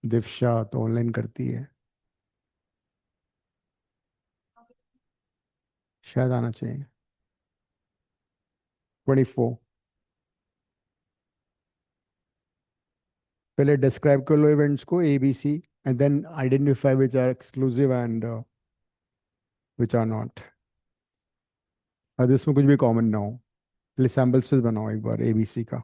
दिव्शा तो ऑनलाइन करती है, शायद आना चाहिए। 24। पहले डिस्क्राइब कर लो इवेंट्स को A B C, and then identify which are exclusive and which are not. अब इसमें कुछ भी कॉमन ना हो। पहले सैम्पल स्पेस बनाओ एक बार ए बी सी का।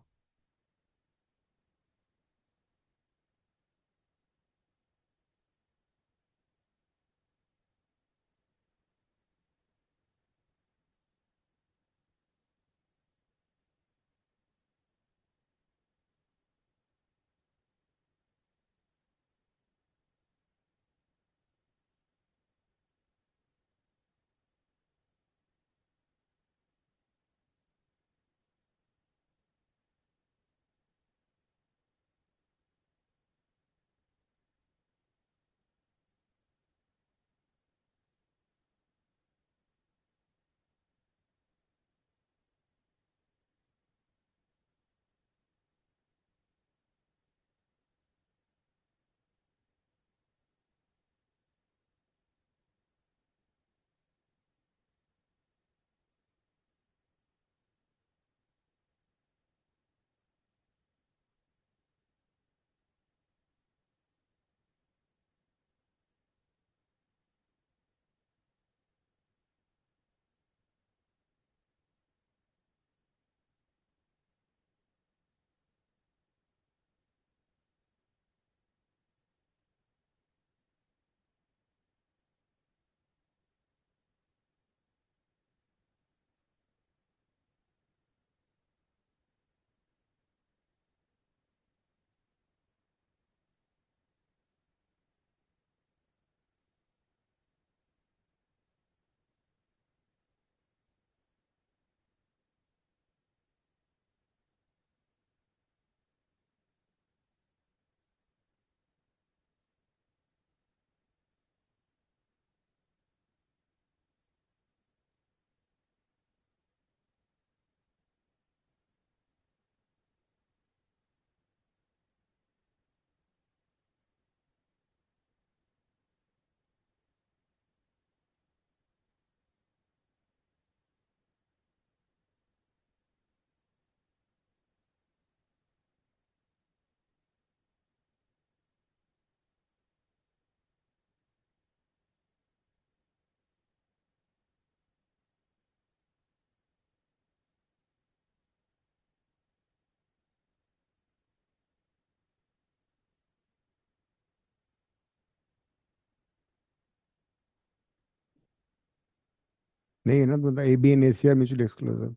नहीं है ना, तो A B and A C are mutually exclusive.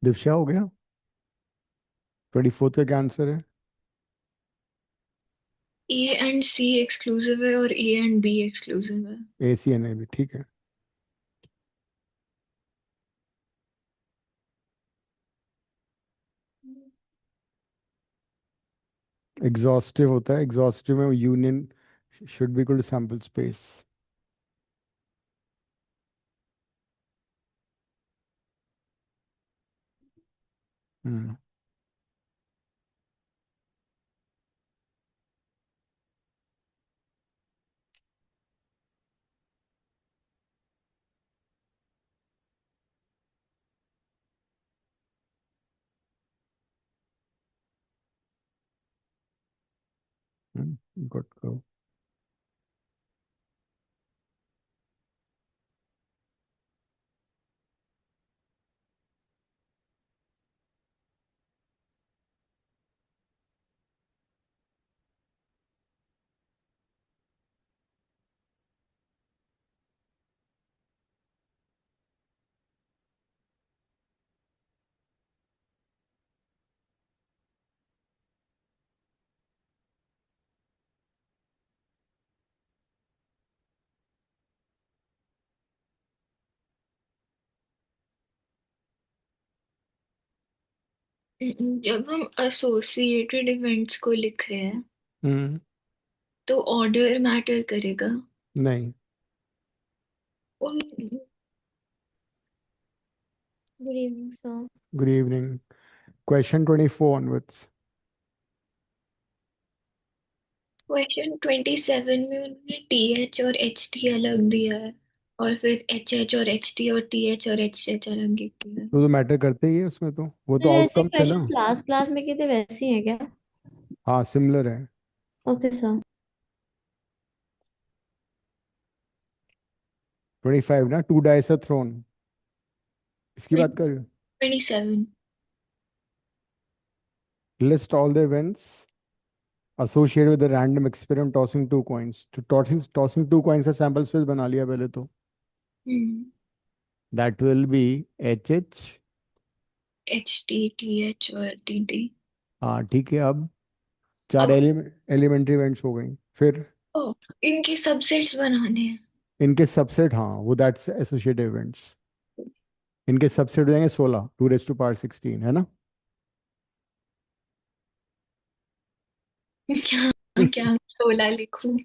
Divsha हो गया। 24 का क्या आंसर है? ए एंड सी एक्सक्लूसिव है और ए एंड बी एक्सक्लूसिव है। ए सी एन ए बी, ठीक है। एग्जॉस्टिव होता है, एग्जॉस्टिव में union should be equal to sample space. Hmm. Good को। जब हम एसोसिएटेड इवेंट्स को लिख रहे हैं हम्म। तो ऑर्डर मैटर करेगा नहीं। उन। Good evening sir. Good evening. Question 24 onwards. Question 27 में उन्होंने टी एच और एच टी अलग दिया है, और फिर एच एच और एच टी और टी एच और एच एच अलग दिया है। तो मैटर करते ही है उसमें, तो वो तो सर ऐसे आउटकम है ना। क्वेश्चन लास्ट क्लास में किए थे वैसे ही है क्या? हाँ सिमिलर है। Okay sir. 25 ना, टू डाइस आर थ्रोन, इसकी बात कर रहे हो। 27। List all the events associated with the random experiment tossing two coins. तो tossing two coins का sample space बना लिया पहले तो। हम्म। That will be HH। H T T H और टी टी। हाँ ठीक है, अब चार अब एलिमेंट्री इवेंट्स हो गई। फिर ओ, इनके सबसेट्स बनाने हैं। इनके सबसेट, हाँ वो दैट्स एसोसिएटिव इवेंट्स। इनके सबसेट हो जाएंगे 16, 2 raised to power 16 है ना। क्या? क्या 16 लिखूं?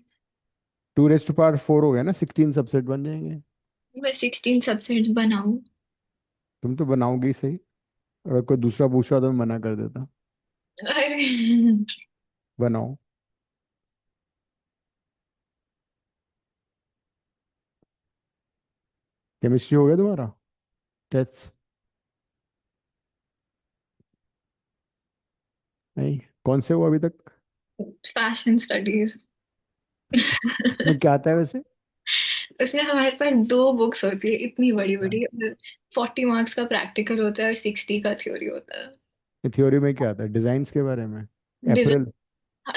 2 raised to power 4 हो गया ना, 16 सबसेट बन जाएंगे। मैं 16 सबसेट्स बनाऊं? तुम तो बनाओगी सही, अगर कोई दूसरा पूछ रहा तो मैं मना कर देता। अरे, बनाओ। केमिस्ट्री हो गया तुम्हारा टेस्ट? नहीं, कौन से हो अभी तक? Fashion studies. उसमें क्या आता है वैसे? उसमें हमारे पास दो बुक्स होती है इतनी बड़ी बड़ी, 40 मार्क्स का प्रैक्टिकल होता है और 60 का थ्योरी होता है। थ्योरी में क्या आता है, डिजाइन्स के बारे में? अप्रैल। डिजाइन,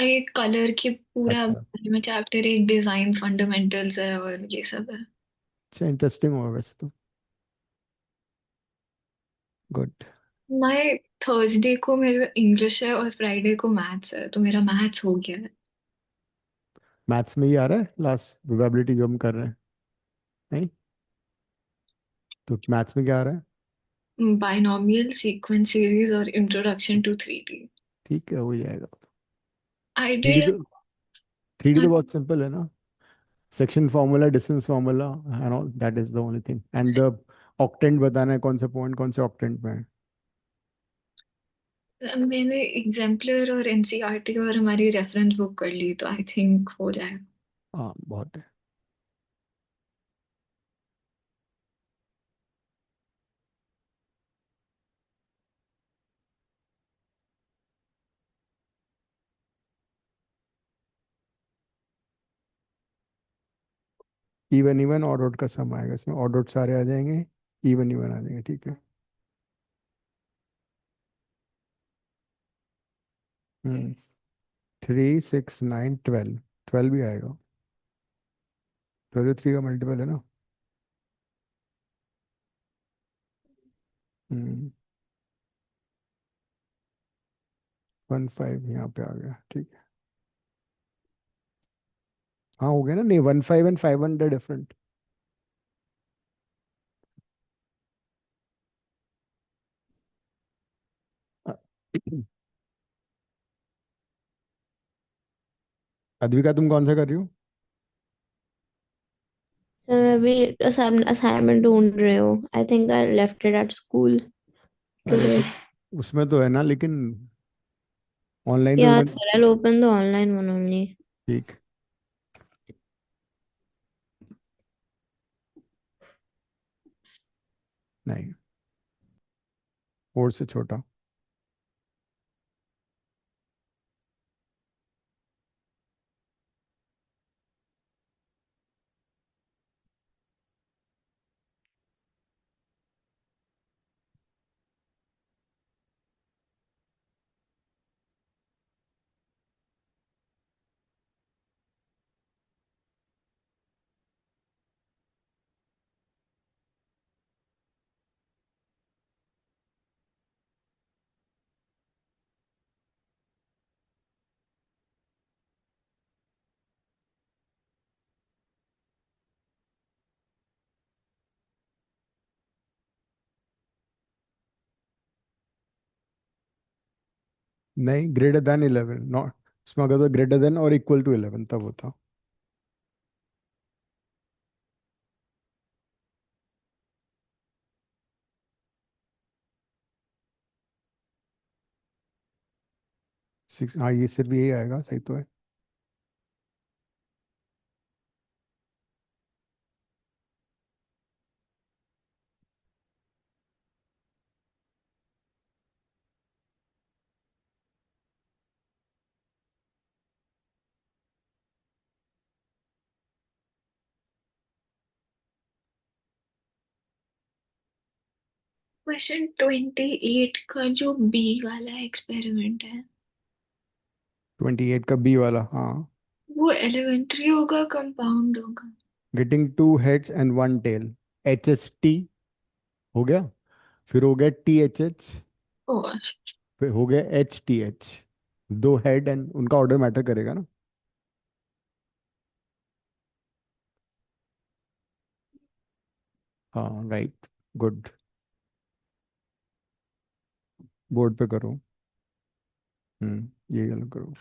एक कलर की पूरा अच्छा। बारे में चैप्टर, एक डिजाइन फंडामेंटल्स है और ये सब है। अच्छा इंटरेस्टिंग होगा वैसे तो। गुड। मैं थर्सडे को मेरा इंग्लिश है और फ्राइडे को मैथ्स है, तो मेरा मैथ्स हो गया है। मैथ्स में ही आ रहा है लास्ट प्रोबेबिलिटी जो हम कर रहे हैं? नहीं, तो मैथ्स में क्या आ रहा है? बाइनोमियल सीक्वेंस सीरीज और इंट्रोडक्शन टू 3D। ठीक है, हो जाएगा। I three D did. तो, थ्री डी तो बहुत सिंपल है ना। Section formula, distance formula and all, that is the only thing. And the octant बताना है, कौन सा पॉइंट कौन से ऑक्टेंट में है। मैंने एग्जाम्पलर और एनसीईआरटी और हमारी रेफरेंस बुक कर ली, तो आई थिंक हो जाएगा। हाँ बहुत है। इवन इवन और ऑड का सम आएगा इसमें, ऑड ऑड सारे आ जाएंगे, इवन इवन आ जाएंगे, ठीक है। हम्म। 3 6 9 12, 12 भी आएगा। 12 3 का मल्टीपल है ना। हम्म। 1 5 यहाँ पे आ गया, ठीक है। हाँ हो गया ना, नहीं 1 5 and 5 1 डिफरेंट। अद्विका तुम कौन सा कर रही हो? सर मैं भी असाइनमेंट ढूंढ रही हूँ। I think I left it at school अरे टुडे। तो उसमें तो है ना, लेकिन ऑनलाइन तो Yeah, तुम्हें। sir, I'll open the online one only. ठीक। नहीं, 4 से छोटा। नहीं, ग्रेटर देन 11 नॉट। उसमें अगर तो ग्रेटर देन और इक्वल टू 11 तब होता। 6, हाँ ये सिर्फ यही आएगा, सही तो है। क्वेश्चन 28 का जो बी वाला एक्सपेरिमेंट है 28 का बी वाला, हाँ। वो एलिमेंट्री होगा कंपाउंड होगा? Getting two heads and one tail, HHT हो गया। फिर हो गया THH। और फिर हो गया HTH। दो हेड एंड उनका ऑर्डर मैटर करेगा ना। हाँ, राइट। गुड। बोर्ड पे करो। ये गलत करो।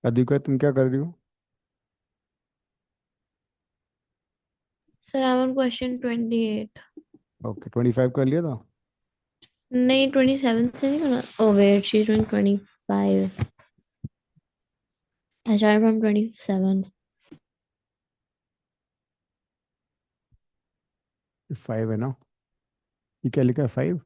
अधिका, तुम क्या कर रही हो? Sir I am question 28। Okay, 25 कर लिया था। नहीं 27 से नहीं करना। Oh wait, she is doing 25। I start from 27। 5 है ना? ये क्या लिखा है, 5?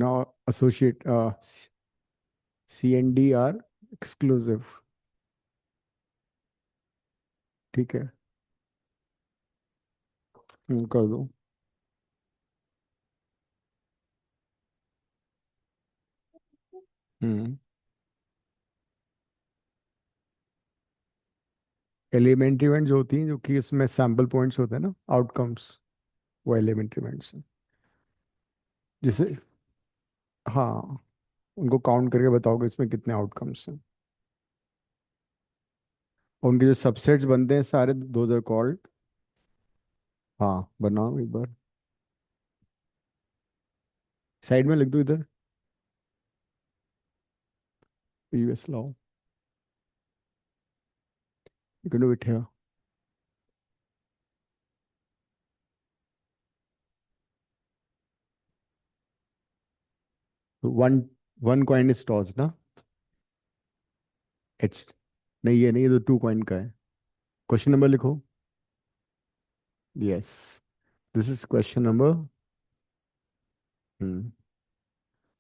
Now associate, CND are exclusive। ठीक है। कर दो। हम्म एलिमेंट्री इवेंट जो होती हैं, जो कि इसमें सैम्पल पॉइंट्स होते हैं ना, आउटकम्स, वो एलिमेंट्री इवेंट्स हैं। जिसे, हाँ, उनको काउंट करके बताओगे इसमें कितने आउटकम्स हैं। और उनके जो सबसेट्स बनते हैं सारे, दोज आर कॉल्ड। हाँ, बनाओ एक बार। साइड में लिख दो इधर, यूएस लाओ। You can do it here. One one coin is toss ना। एच, नहीं, ये नहीं, ये तो 2 कॉइन का है। क्वेश्चन नंबर लिखो। Yes. This is question number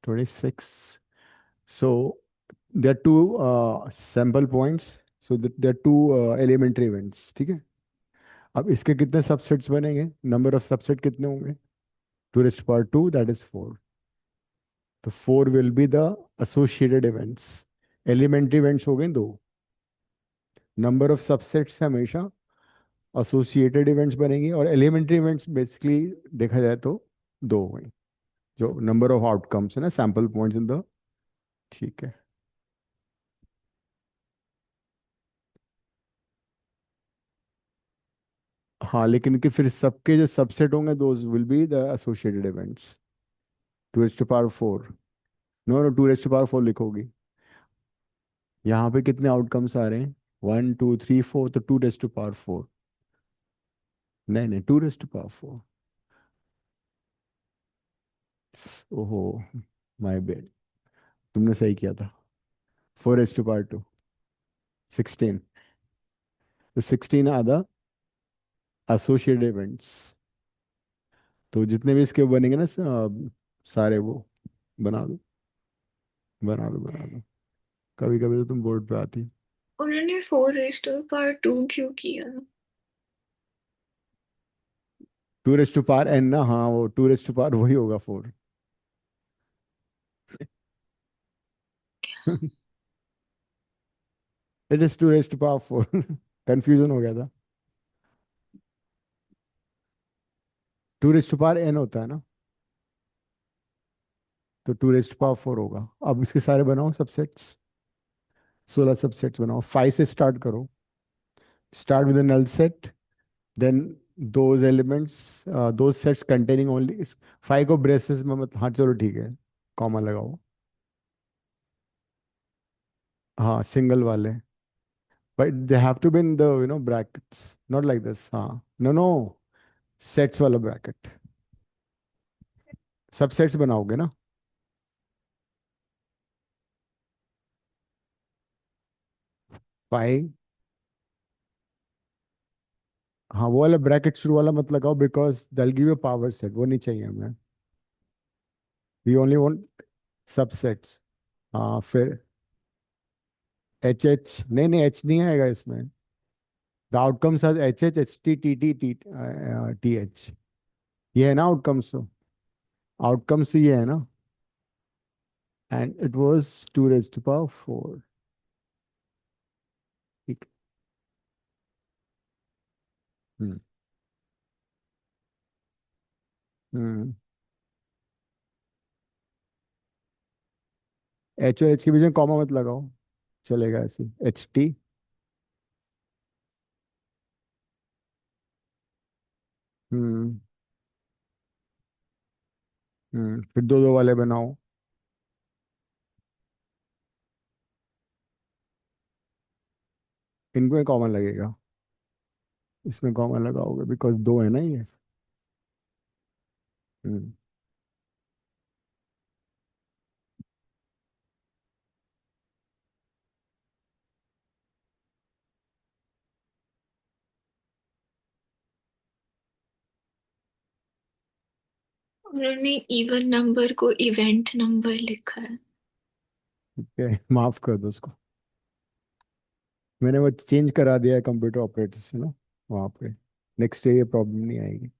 26. So there are two sample points. So there are two elementary events. ठीक है. अब इसके कितने सबसेट्स बनेंगे? नंबर ऑफ सबसेट कितने होंगे? 2 raised to power 2, that is 4. तो 4 will be the associated events. Elementary events हो गए दो. नंबर ऑफ सबसेट्स हमेशा एसोसिएटेड इवेंट्स बनेंगी, और एलिमेंट्री इवेंट्स बेसिकली देखा जाए तो दो हो गई. जो नंबर ऑफ आउटकम्स है ना, सैंपल पॉइंट्स इन द. ठीक है. हाँ, लेकिन कि फिर सबके जो सबसेट होंगे those will be the associated events. 2 raised to power 4. No no, 2 raised to power 4 लिखोगी. यहाँ पे कितने आउटकम्स आ रहे हैं? 1 2 3 4, तो 2 raised to power 4. नहीं नहीं, 2 raised to power 4. ओहो, माय बेड. तुमने सही किया था. 4 raised to power 2. 16. तो 16 आर द एसोसिएटेड इवेंट्स. तो जितने भी इसके बनेंगे ना, सारे वो बना दो, बना दो, बना दो. कभी कभी तो तुम बोर्ड पे आती. उन्होंने 4 raised to power 2 क्यों किया? 2 raised to power n ना. हाँ, वो 2 raised to power वही होगा 4. It is 2 raised to power 4. Confusion हो गया था. 2 raised to power n होता है ना, तो 2 raised to power 4 होगा. अब इसके सारे बनाओ सबसेट्स. 16 सबसेट्स बनाओ. 5 से स्टार्ट करो. Start with null set. Then those elements, those sets containing only. 5 को ब्रेसेस में मत. हाँ चलो ठीक है, कॉमा लगाओ. हाँ, सिंगल वाले. But they have to be in the brackets, not like this. हाँ, नो नो, सेट्स वाला ब्रैकेट. सबसेट्स बनाओगे ना. 5. हाँ, वो वाला ब्रैकेट शुरू वाला मत लगाओ, बिकॉज दल गिव यू पावर सेट. वो नहीं चाहिए हमें. We only want subsets. हाँ फिर एच एच. नहीं नहीं, एच नहीं आएगा इसमें. The outcomes R H H H T T T T T H. ये है ना आउटकम्स. आउटकम्स ये है ना. And it was 2 raised to power 4. ठीक. हम्म. हम्म. एच और एच के बीच में कॉमा मत लगाओ, चलेगा ऐसे. H T. हम्म. फिर दो दो वाले बनाओ. इनको कॉमन लगेगा. इसमें कॉमन लगाओगे बिकॉज दो है ना ये. हम्म. उन्होंने इवन नंबर को इवेंट नंबर लिखा है. ठीक है, माफ कर दो उसको. मैंने वो चेंज करा दिया है कंप्यूटर ऑपरेटर से ना, वहाँ पे. नेक्स्ट डे ये प्रॉब्लम नहीं आएगी.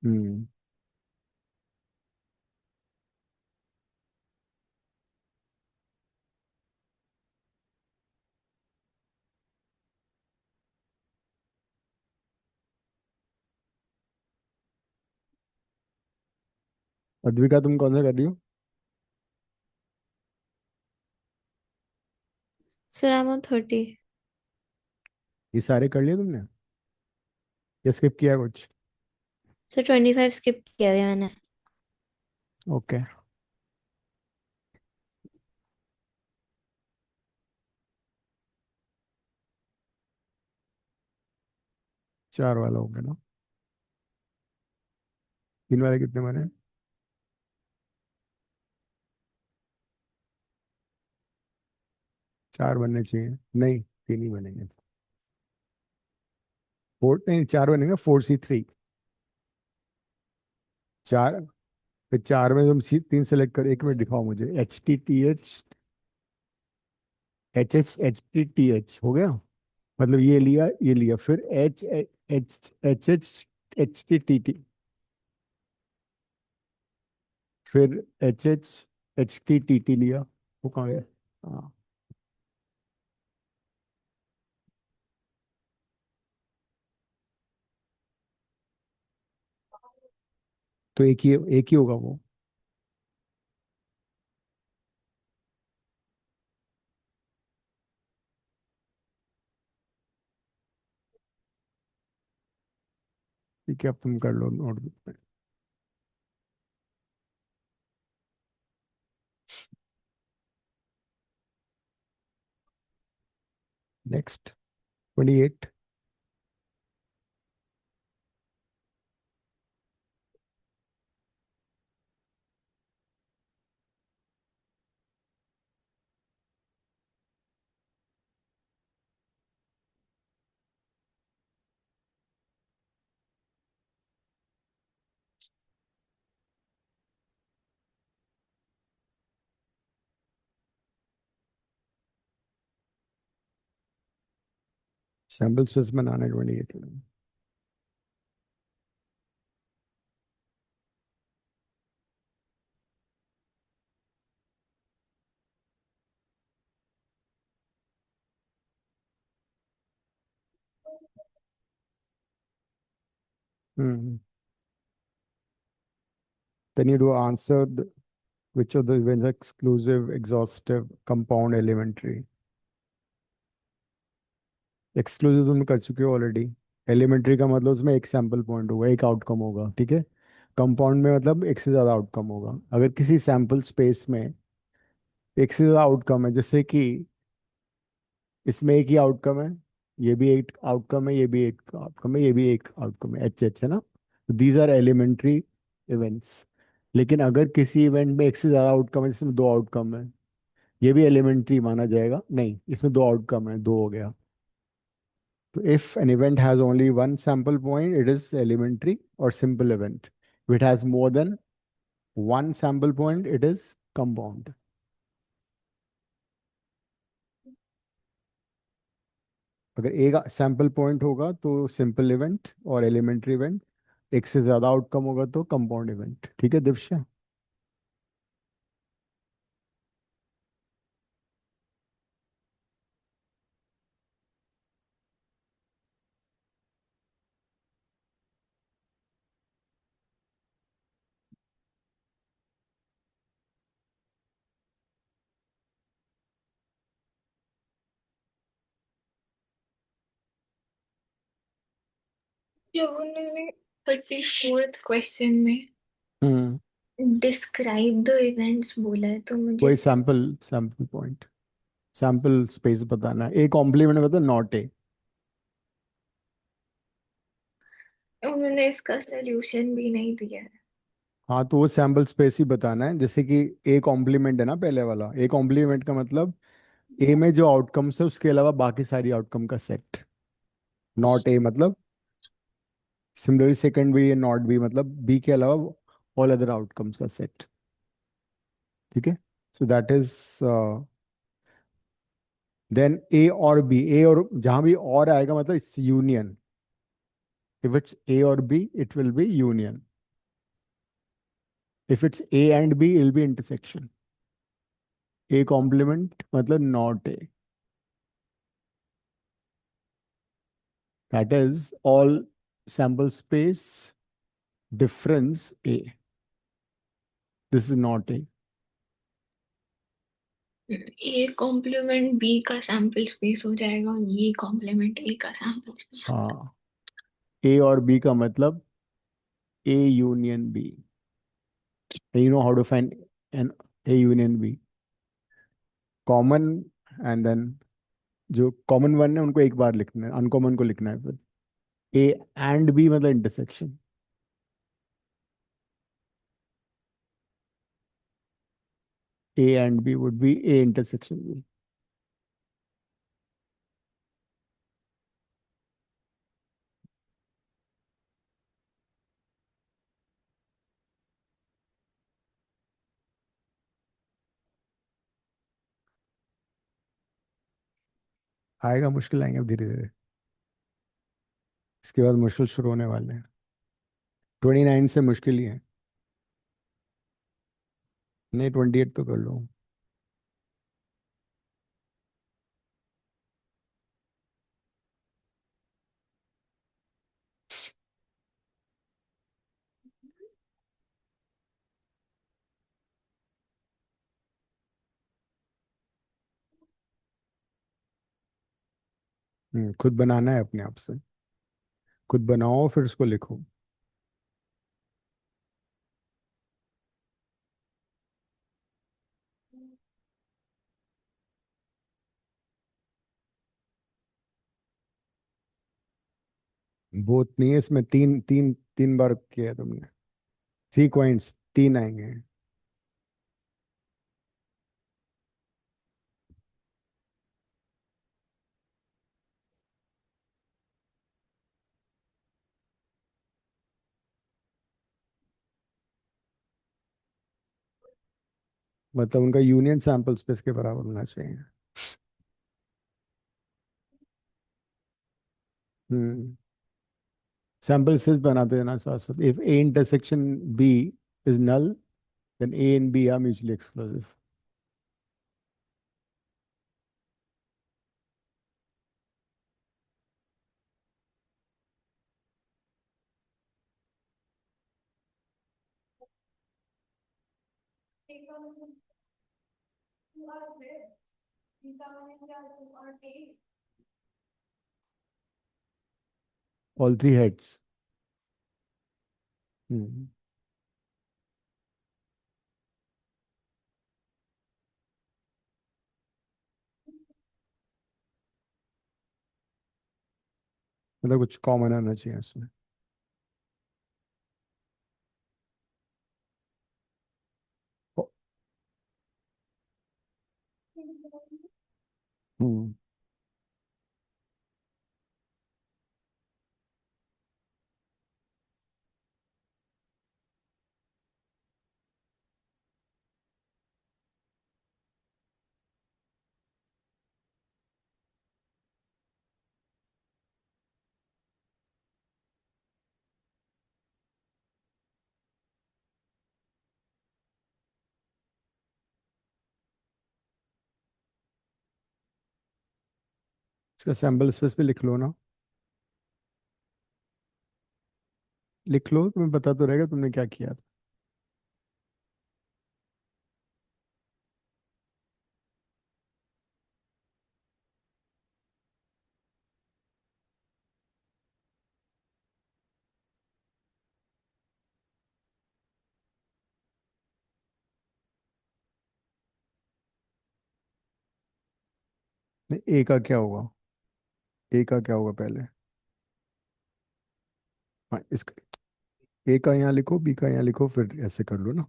हम्म. अद्विका, तुम कौन सा कर रही हो? Sir, I'm on 30. ये सारे कर लिए तुमने या स्किप किया कुछ? Sir, 25 skip किया है मैंने. ओके. 4 वाला हो गया ना? 3 वाले कितने बने? 4 बनने चाहिए, नहीं 3 ही बनेंगे। 4 नहीं, 4 बनेंगे, 4C3। 4, फिर 4 में तुम 3 सेलेक्ट करो। 1 मिनट दिखाओ मुझे। HTTH हो गया, मतलब ये लिया, फिर HHHTT, फिर HHHTTT लिया। वो कहाँ गया? हाँ, तो एक ही होगा वो। ठीक है, अब तुम कर लो नोटबुक में। नेक्स्ट, 28। सैम्पल स्पेस बनाना है 28 में। हम्म। Then you do answer which of the events are exclusive, exhaustive, compound, elementary. Exclusive तुम कर चुके हो ऑलरेडी। एलिमेंट्री का मतलब उसमें एक सैंपल पॉइंट होगा, एक आउटकम होगा, ठीक है। कंपाउंड में मतलब एक से ज़्यादा आउटकम होगा। अगर किसी सैंपल स्पेस में एक से ज़्यादा आउटकम है, जैसे कि इसमें एक ही आउटकम है, ये भी एक आउटकम है, ये भी एक आउटकम है, ये भी एक आउटकम है, एच है ना, दीज आर एलिमेंट्री इवेंट्स। लेकिन अगर किसी इवेंट में एक से ज़्यादा आउटकम है, जिसमें 2 आउटकम है, ये भी एलिमेंट्री माना जाएगा? नहीं, इसमें 2 आउटकम है, 2 हो गया। So if an event has only one sample point, it is elementary or simple event. If it has more than one sample point, it is compound. अगर एक सैंपल पॉइंट होगा तो सिंपल इवेंट और elementary event, एक से ज्यादा outcome होगा तो कंपाउंड इवेंट। ठीक है दिव्या? जो उन्होंने 34th क्वेश्चन में हम्म। डिस्क्राइब द इवेंट्स बोला है, तो मुझे वही sample sample point, sample space बताना है। ए कॉम्प्लीमेंट मतलब नॉट ए। उन्होंने इसका सोल्यूशन भी नहीं दिया है। हाँ, तो वो सैंपल स्पेस ही बताना है। जैसे कि ए कॉम्प्लीमेंट है ना पहले वाला, ए कॉम्प्लीमेंट का मतलब ए में जो आउटकम्स है उसके अलावा बाकी सारी आउटकम का सेट। नॉट ए मतलब सिमिलरली सेकंड भी, नॉट बी मतलब बी के अलावा ऑल अदर आउटकम्स का सेट। ठीक है, so that is then A और बी। ए और जहां भी और आएगा मतलब it's union. If it's A और B it will be union. If it's A and B it will be intersection. A complement मतलब not A, that is all sample space difference A. This is not A. ये complement B का sample space हो जाएगा और ये complement A का sample space. हाँ, ए और बी का मतलब A union B. You know how to find an A union B? Common, and then जो कॉमन वन है उनको एक बार लिखना है, अनकॉमन को लिखना है फिर। ए एंड बी मतलब intersection. A and B would be A intersection B. आएगा, मुश्किल आएंगे अब धीरे धीरे। इसके बाद मुश्किल शुरू होने वाले हैं। 29 से मुश्किल ही है। नहीं, 28 तो कर लो। खुद बनाना है अपने आप से। खुद बनाओ फिर उसको लिखो। बहुत नहीं है इसमें, तीन तीन तीन बार किया है तुमने। 3 कॉइन्स, तीन आएंगे। मतलब उनका यूनियन सैंपल स्पेस के बराबर होना चाहिए। हम्म सैंपल स्पेस बनाते देना साथ साथ। If A intersection B is null, then A and B are mutually exclusive. All three heads. हम्म मतलब कुछ कॉमन आना चाहिए इसमें। ओ- हम्म इसका सैंपल स्पेस पे लिख लो ना। लिख लो, तुम्हें पता तो रहेगा तुमने क्या किया था। नहीं, ए का क्या होगा? ए का क्या होगा पहले? हाँ, इसका ए का यहाँ लिखो, बी का यहाँ लिखो, फिर ऐसे कर लो ना।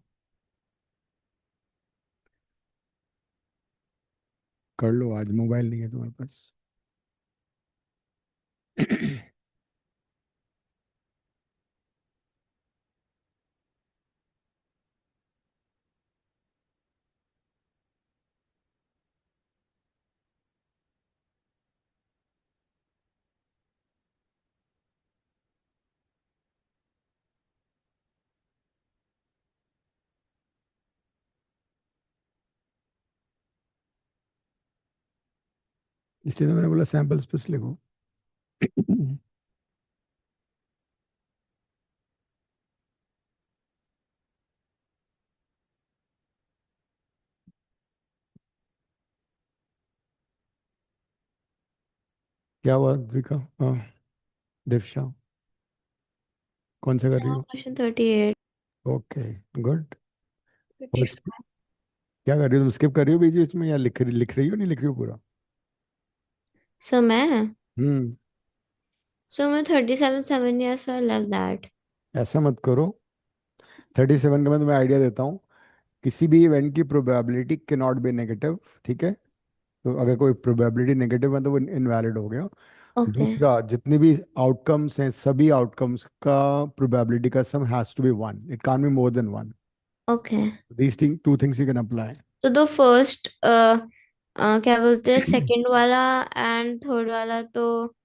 कर लो, आज मोबाइल नहीं है तुम्हारे पास। इसलिए तो मैंने बोला सैंपल स्पेस लिखो। क्या हुआ द्विका? हाँ, दिव्शा, कौन सा कर रही हो? क्वेश्चन 38। Okay, good. और क्या कर रही हो तुम? स्किप कर रही हो बीच बीच में, या लिख रही हो, नहीं लिख रही हो पूरा? सो मैं हम्म So मैं 37 7 years, so I left that. ऐसा मत करो। 37 का मैं तुम्हें आइडिया देता हूँ। किसी भी इवेंट की प्रोबेबिलिटी के नॉट बी नेगेटिव। ठीक है, तो अगर कोई प्रोबेबिलिटी नेगेटिव है तो वो इनवैलिड हो गया। Okay. दूसरा, जितने भी आउटकम्स हैं सभी आउटकम्स का प्रोबेबिलिटी का sum has to be one, it can't be more than one. Okay. These thing to things you can apply. तो दो फर्स्ट क्या बोलते हैं, सेकंड वाला एंड थर्ड वाला तो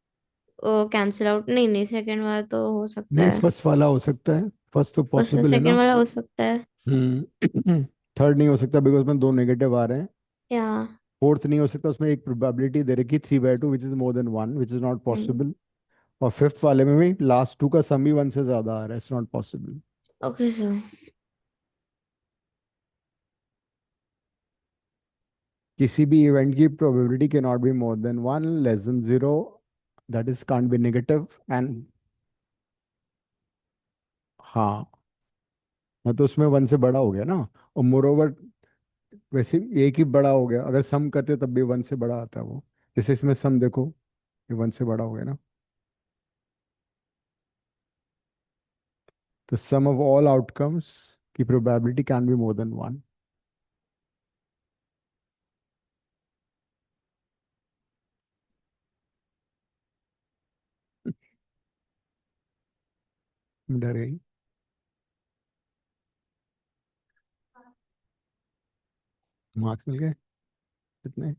कैंसिल आउट, नहीं नहीं, सेकंड वाला तो हो सकता नहीं, है। फर्स्ट वाला हो सकता है, फर्स्ट तो फर्स्ट पॉसिबल है सेकंड ना। वाला हो सकता है। हम्म। थर्ड नहीं हो सकता बिकॉज में दो नेगेटिव आ रहे हैं। या। फोर्थ नहीं हो सकता, उसमें एक प्रोबेबिलिटी दे रखी 3/2 which is more than one, which is not possible. और फिफ्थ वाले में भी लास्ट टू का सम भी वन से ज्यादा आ रहा है, it's not possible. Okay sir. किसी भी इवेंट की प्रोबेबिलिटी के not be more than one, less than zero, that is can't be negative and. हाँ, मतलब उसमें वन से बड़ा हो गया ना। और मोर ओवर, वैसे एक ही बड़ा हो गया, अगर सम करते तब भी वन से बड़ा आता है वो। जैसे इसमें सम देखो, ये वन से बड़ा हो गया ना। तो सम ऑफ ऑल आउटकम्स की probability can be more than one. डर गई। मार्क्स मिल गए कितने?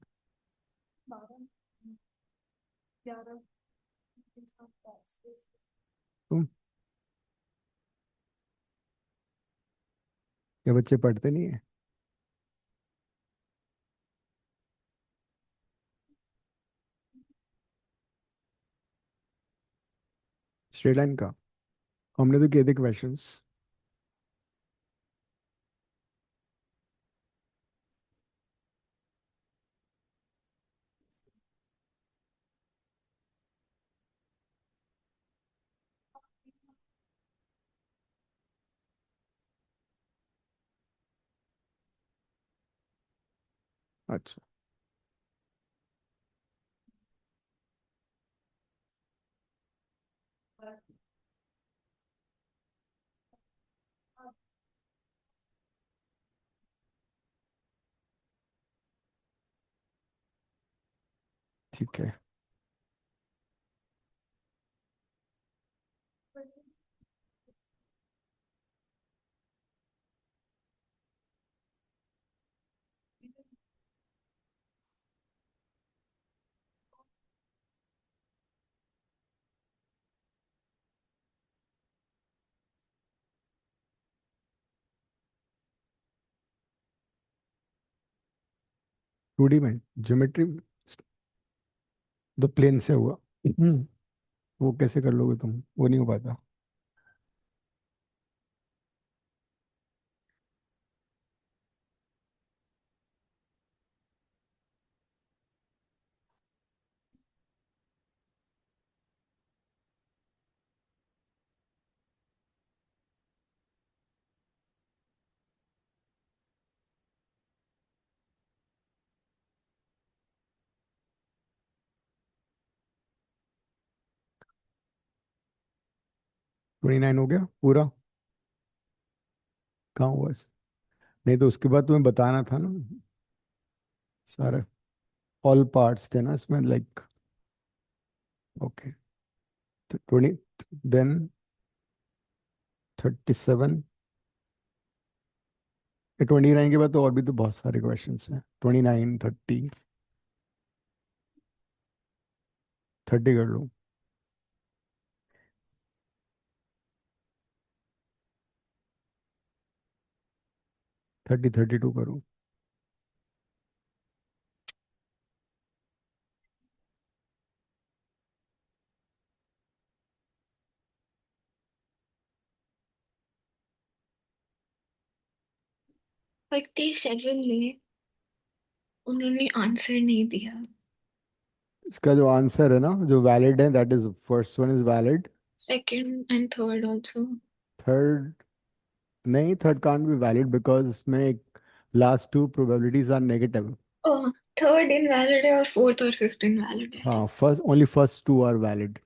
तुम, ये बच्चे पढ़ते नहीं है? स्ट्रेट लाइन का हमने तो किए थे क्वेश्चंस। अच्छा, ठीक है। टू डी में ज्योमेट्री तो प्लेन से हुआ। वो कैसे कर लोगे तुम, वो नहीं हो पाता। 29 हो गया पूरा? कहाँ हुआ नहीं तो उसके बाद तुम्हें बताना था ना सारे। ऑल पार्ट्स थे ना इसमें, लाइक। ओके, तो 20, देन 37। 29 के बाद तो और भी तो बहुत सारे क्वेश्चंस हैं। 29, 30, 30 कर लो। 30, 32 करो। 37 में उन्होंने आंसर नहीं दिया। इसका जो आंसर है ना, जो वैलिड है, that is first one is valid. Second and third also. Third नहीं, third can't be valid because इसमें एक last two probabilities are negative. Oh, third invalid है और फोर्थ और फिफ्थ इनवैलिड है। हाँ, first only first two are valid.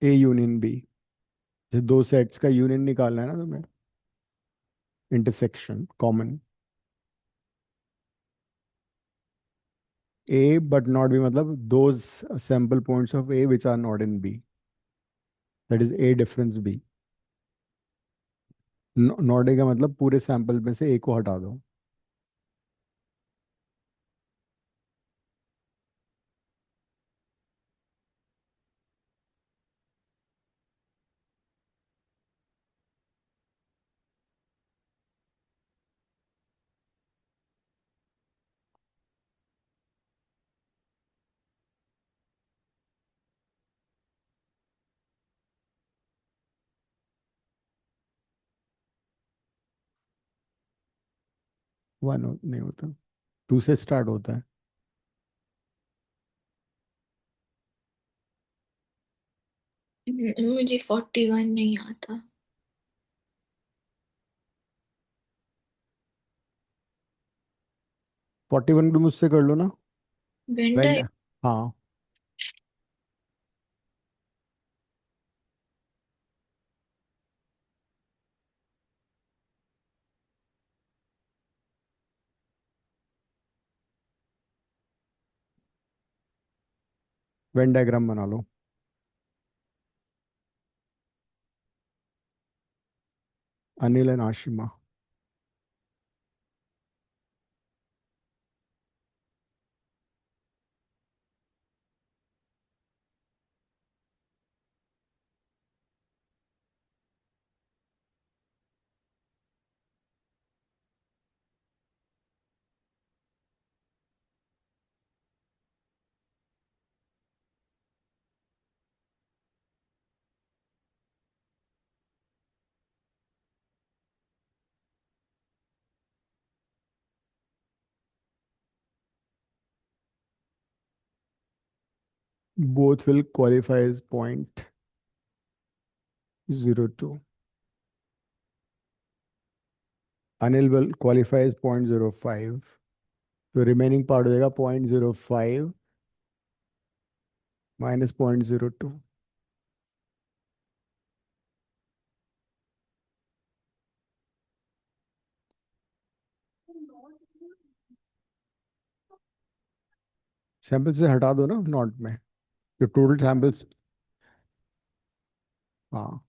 A union B, जैसे दो सेट्स का यूनियन निकालना है ना तुम्हें, intersection common. A but not B मतलब those sample points of A which are not in B, that is A difference B. Not A का मतलब पूरे सैंपल में से ए को हटा दो। नहीं होता, टू से स्टार्ट होता है। मुझे 41 नहीं आता। 41 भी मुझसे कर लो ना। वेन वेन, डाय हाँ, वेन डायग्राम बना लो। Anil and Ashima. Both will qualify as 0.02. Anil will qualify as 0.05. तो रिमेनिंग पार्ट हो जाएगा 0.05 माइनस 0.02। सैंपल से हटा दो ना नॉट में, जो टोटल सैंपल्स। हाँ,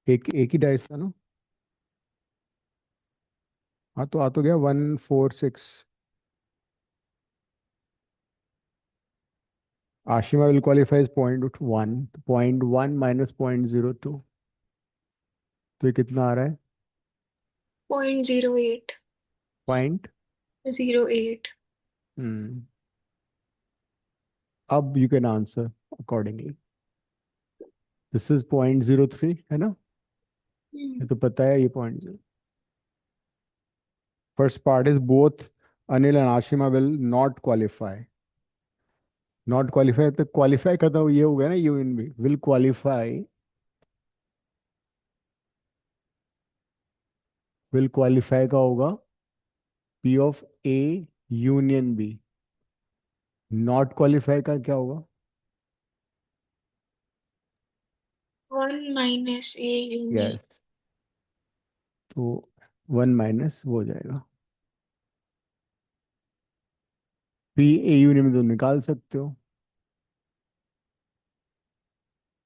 एक एक ही डाइस था ना। हाँ, तो आ तो गया 146। आशिमा विल क्वालिफाई एज 0.1, 0.1 माइनस 0.02, तो ये कितना आ रहा है? 0.08। पॉइंट। 08। हम्म, अब you can answer accordingly. This is 0.03 है ना, ये तो पता है ये point. First part is both Anil and Ashima will not qualify. Not qualify तो क्वालिफाई का तो ये हो गया ना, यूनियन भी विल क्वालिफाई। विल क्वालिफाई का होगा P of A union B. Not qualify का क्या होगा? 1 माइनस ए यूनियन। यस, तो 1 माइनस वो हो जाएगा। पी ए यूनियन में तो निकाल सकते हो।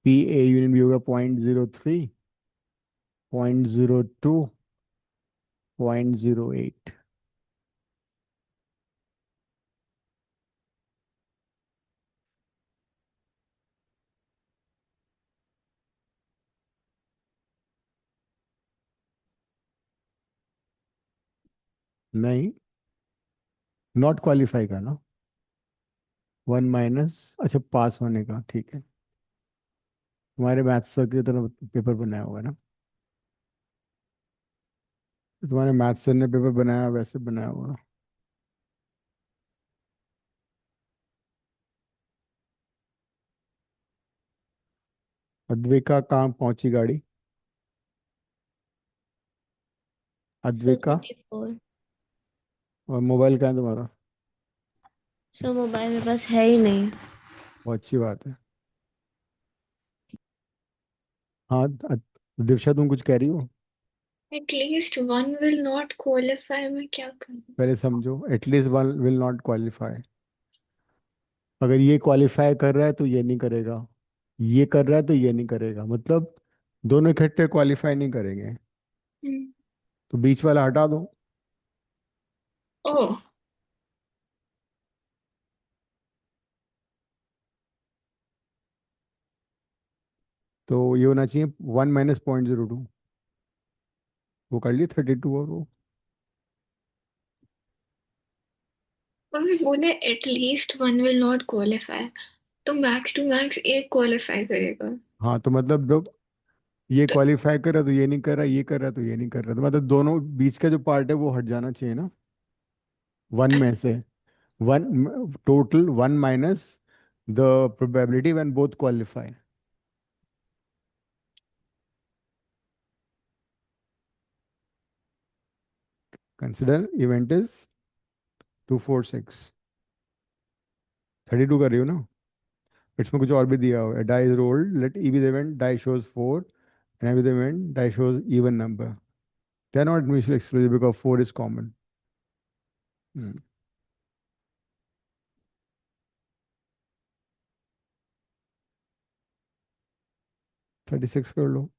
पी ए यूनियन भी होगा 0.03, 0.02, 0.08। नहीं, नॉट क्वालिफाई का ना, 1 माइनस, अच्छा पास होने का, ठीक है। तुम्हारे मैथ्स सर की तरह पेपर बनाया होगा ना, तुम्हारे मैथ्स सर ने पेपर बनाया वैसे बनाया होगा। अद्विका कहाँ पहुंची गाड़ी? सो अद्विका, 34। और मोबाइल कहाँ है तुम्हारा? सो मोबाइल मेरे पास है ही नहीं। बहुत अच्छी बात है। हाँ दिव्या तुम कुछ कह रही हो? At least one will not qualify में क्या करूँ? पहले समझो, at least one will not qualify. अगर ये क्वालिफाई कर रहा है तो ये नहीं करेगा, ये कर रहा है तो ये नहीं करेगा, मतलब दोनों इकट्ठे क्वालिफाई नहीं करेंगे। हम्म। तो बीच वाला हटा दो। ओह। तो ये होना चाहिए 1 - 0.02। वो कर ली 32 और वो। और मैं बोले at least one will not qualify, तो मैक्स टू मैक्स एक क्वालिफाई करेगा। हाँ तो मतलब जब ये तो क्वालिफाई कर रहा है तो ये नहीं कर रहा, ये कर रहा है तो ये नहीं कर रहा, तो मतलब दोनों बीच का जो पार्ट है वो हट जाना चाहिए ना, वन में से। One, total one minus the probability when both qualify. Consider event is 246। 32 कर रही हो ना? इसमें कुछ और भी दिया हुआ है, die is rolled, let E be the event, die shows 4, and B the event, die shows even number. They are not mutually exclusive because 4 is common. 36 कर लो।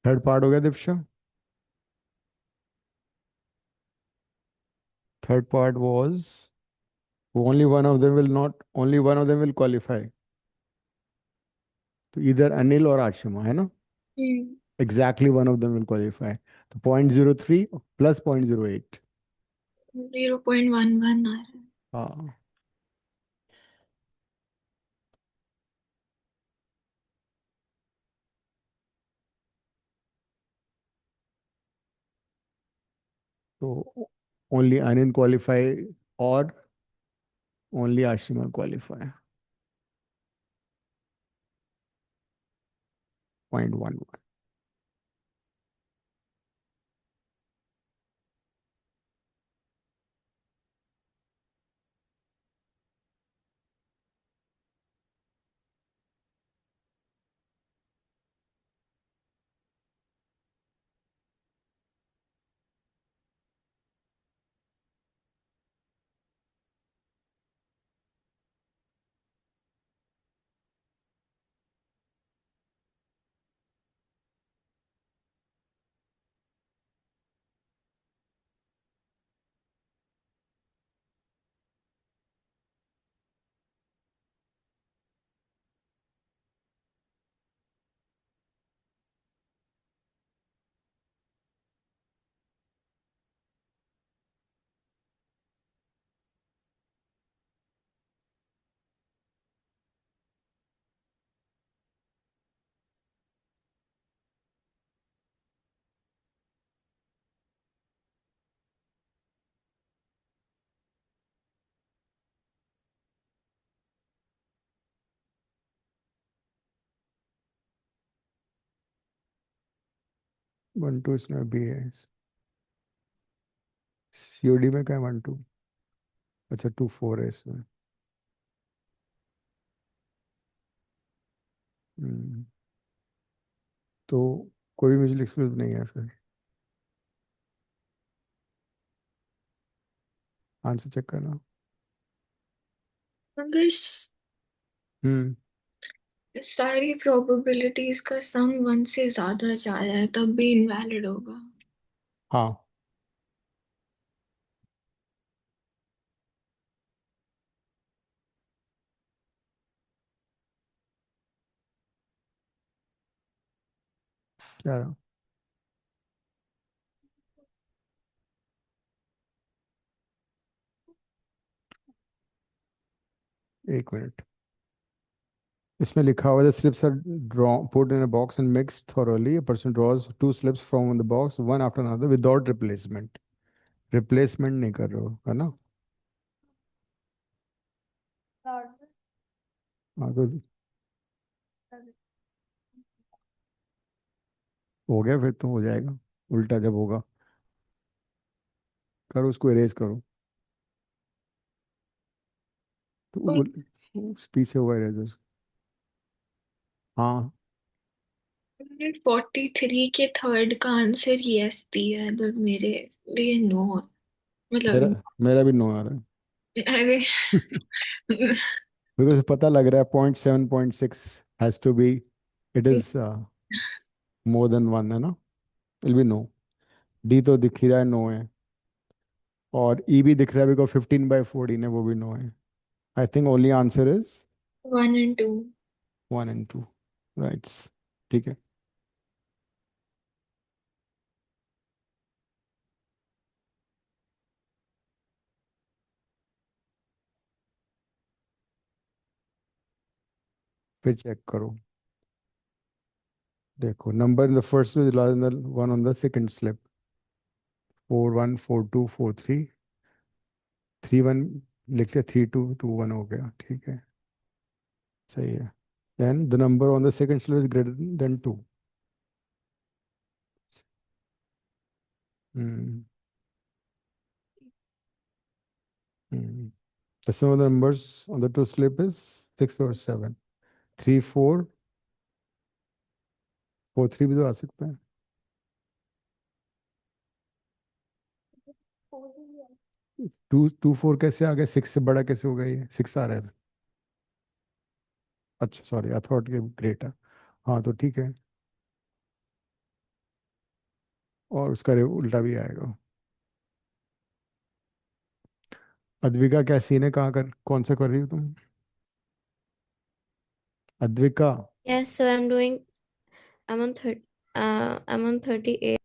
थर्ड पार्ट हो गया Diksha. Third part was only one of them will qualify। तो इधर अनिल और आशिमा है ना, हम्म। Exactly one of them will qualify. तो 0.03 प्लस 0.08। 0.11 आ रहा है। हाँ तो ओनली अनिल क्वालिफाई और ओनली आशिमा क्वालिफाई। 0.11। 1 2 इसमें भी है। सीओडी में क्या है 1 2? अच्छा 2 4 है इसमें। हम्म, तो कोई भी म्यूचुअल एक्सक्लूसिव नहीं है फिर। आंसर चेक करना। अगर हम्म सारी प्रोबेबिलिटीज का सम 1 से ज्यादा जा रहा है तब भी इनवैलिड होगा। हाँ, क्या रहा? एक मिनट, इसमें लिखा हुआ है slips are drawn put in a box and mixed thoroughly. A person draws two slips from the box one after another without replacement. Replacement नहीं कर रहे हो, है ना? हाँ तो हो गया, फिर तो हो जाएगा। उल्टा जब होगा, करो उसको, इरेज करो। तो पीछे हुआ इरेजर। हाँ, 43 के थर्ड का आंसर यस दिया है बट मेरे लिए नो है। मेरा मतलब मेरा भी नो आ रहा अरे है। बिकॉज पता लग रहा है 0.7 0.6 has to be, it is more than one, है ना? Will be no. डी तो दिख ही रहा है, नो है। और ई भी दिख रहा है, बिकॉज 15/14 है, वो भी नो है। I think only answer is 1 and 2। 1 and 2, right? ठीक है, फिर चेक करो। देखो, number in the first is larger than one on the second slip. 414243, 31 लिख लिया, 3221 हो गया, ठीक है, सही है। Then the number on the second slip is greater than 2। Hmm hmm the sum of the numbers on the two slip is 6 or 7। 3443 भी तो आ सकता है। 224 कैसे आ गया? 6 से बड़ा कैसे होगा? ये 6 आ रहा है। अच्छा, सॉरी, आई थॉट कि ग्रेटर। हाँ तो ठीक है, और उसका उल्टा भी आएगा। अद्विका, क्या सीन है? कहाँ कर, कौन सा कर रही हो तुम? Advika, Yes, so I'm doing. I'm on third. I'm on 38.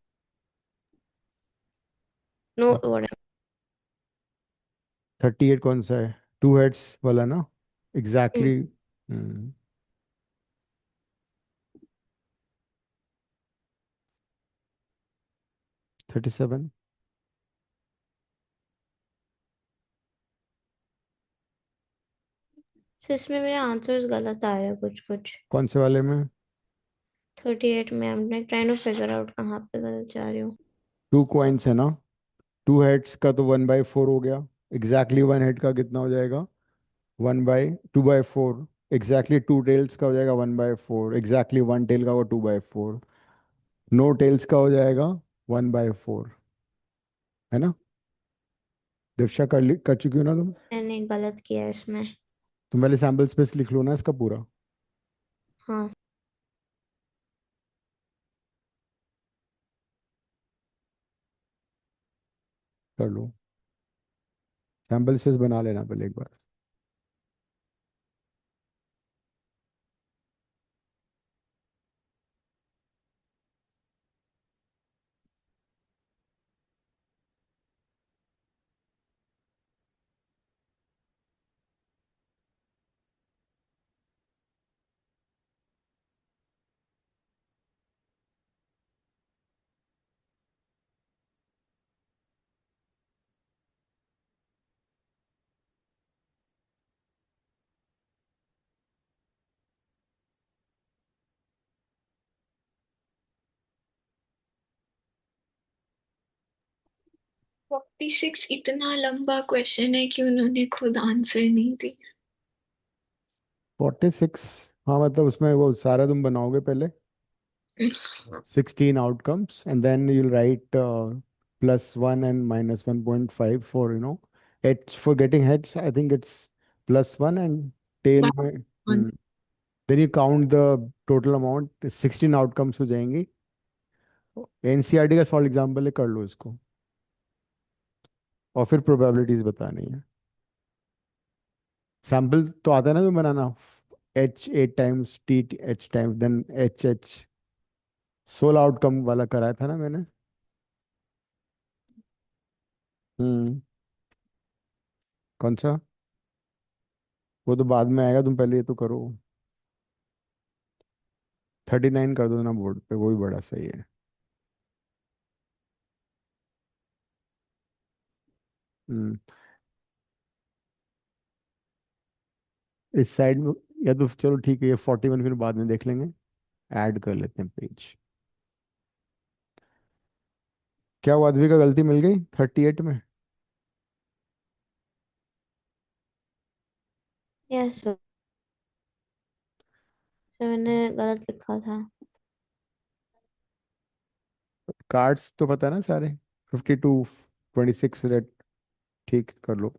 No, what? 38 कौन सा है? टू हेड्स वाला ना? Exactly exactly, 37। So इसमें मेरे आंसर्स गलत आ रहे हैं कुछ कुछ। कौन से वाले में? 38 में I'm like trying to figure out कहाँ पे गलत जा रही हूँ। टू कॉइन्स है ना? टू हेड्स का तो 1/4 हो गया। एग्जैक्टली वन हेड का कितना हो जाएगा? 2/4। एग्जैक्टली टू टेल्स का हो जाएगा 1/4। एग्जैक्टली वन टेल का होगा 2/4। नो टेल्स का हो जाएगा 1/4, है ना? दीक्षा कर चुकी हो ना तुम? मैंने गलत किया है इसमें। तुम पहले सैम्पल स्पेस लिख लो ना इसका पूरा। हाँ। कर लो, सैम्पल स्पेस बना लेना पहले एक बार। फोर्टी सिक्स इतना लंबा क्वेश्चन है कि उन्होंने खुद आंसर नहीं दी। 46, हाँ मतलब उसमें वो सारा तुम बनाओगे पहले, 16 outcomes, and then you'll write +1 and -1.5 for, heads. For getting heads, I think it's +1, and tail में one. Then you count the total amount, 16 outcomes हो जाएंगी। एनसीईआरटी का सॉल्व एग्जाम्पल है, कर लो इसको, और फिर प्रोबेबिलिटीज बतानी है। सैम्पल तो आता है ना तुम्हें बनाना, H 8 times, T H times, then H H, 16 outcome वाला कराया था ना मैंने। हम्म। कौन सा? वो तो बाद में आएगा, तुम पहले ये तो करो। 39 कर दो ना बोर्ड पे, वो भी बड़ा सही है। हम्म। इस साइड में, या तो चलो ठीक है, ये 41 फिर बाद में देख लेंगे, ऐड कर लेते हैं पेज। क्या हुआ, अद्विका गलती मिल गई 38 में? यस, मैंने गलत लिखा था। कार्ड्स तो पता है ना सारे, 52, 26 रेड, ठीक कर लो।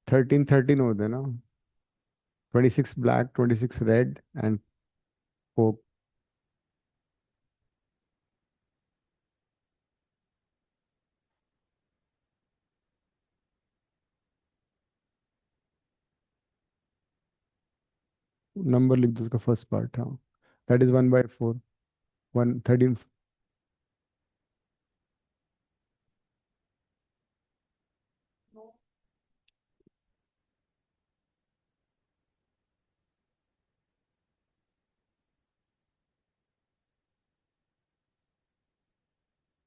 13 13 होते हैं ना, 26 ब्लैक, 26 रेड एंड वो नंबर लिख दो उसका फर्स्ट पार्ट, हाँ। That is 1/4, 1 13।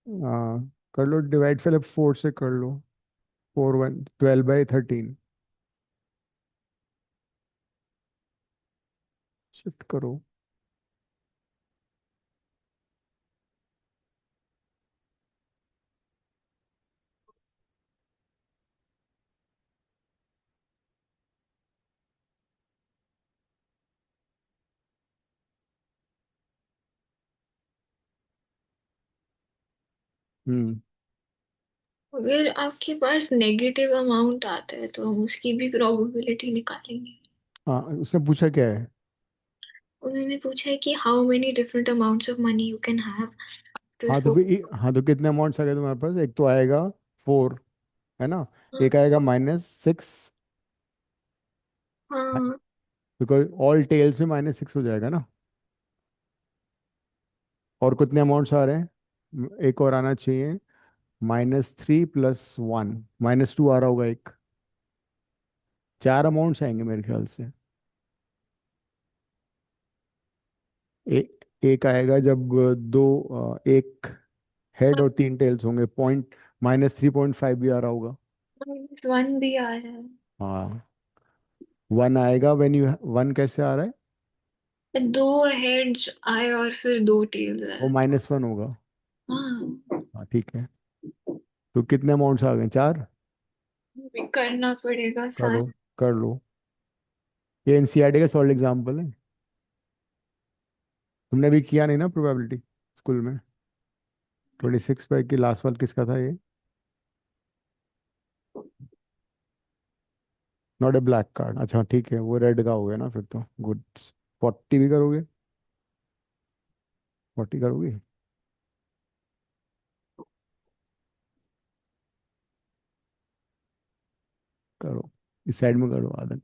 हाँ, कर लो डिवाइड, पहले 4 से कर लो। 12/13 शिफ्ट करो। हम्म। अगर आपके पास नेगेटिव अमाउंट आता है तो हम उसकी भी प्रोबेबिलिटी निकालेंगे। हाँ, उसने पूछा क्या है? उन्होंने पूछा है कि how many different amounts of money you can have हाँ तो बिफोर। फिर हाँ तो कितने अमाउंट्स आ गए तुम्हारे पास? एक तो आएगा 4, है ना, एक आएगा -6, हाँ, बिकॉज ऑल टेल्स में -6 हो जाएगा ना। और कितने अमाउंट्स आ रहे हैं? एक और आना चाहिए, -3 + 1, -2 आ रहा होगा एक। 4 अमाउंट्स आएंगे मेरे ख्याल से। एक आएगा जब एक हेड और 3 टेल्स होंगे, पॉइंट -3.5 भी आ रहा होगा। -1 भी आ रहा है। हाँ, 1 आएगा, व्हेन यू 1 कैसे आ रहा है? दो हेड्स आए और फिर दो टेल्स वो आए। -1 होगा। हाँ, हाँ ठीक है, तो कितने अमाउंट्स आ गए? 4। भी करना पड़ेगा सारा। करो, कर लो। ये एनसीईआरटी का सॉल्व एग्जाम्पल है, तुमने भी किया नहीं ना प्रोबेबिलिटी स्कूल में? 26 पे की लास्ट वाल किसका था ये? नॉट ए ब्लैक कार्ड, अच्छा ठीक है, वो रेड का हो गया ना फिर तो, गुड। 40 भी करोगे? 40 करोगे? करो, इस साइड में करो आदत।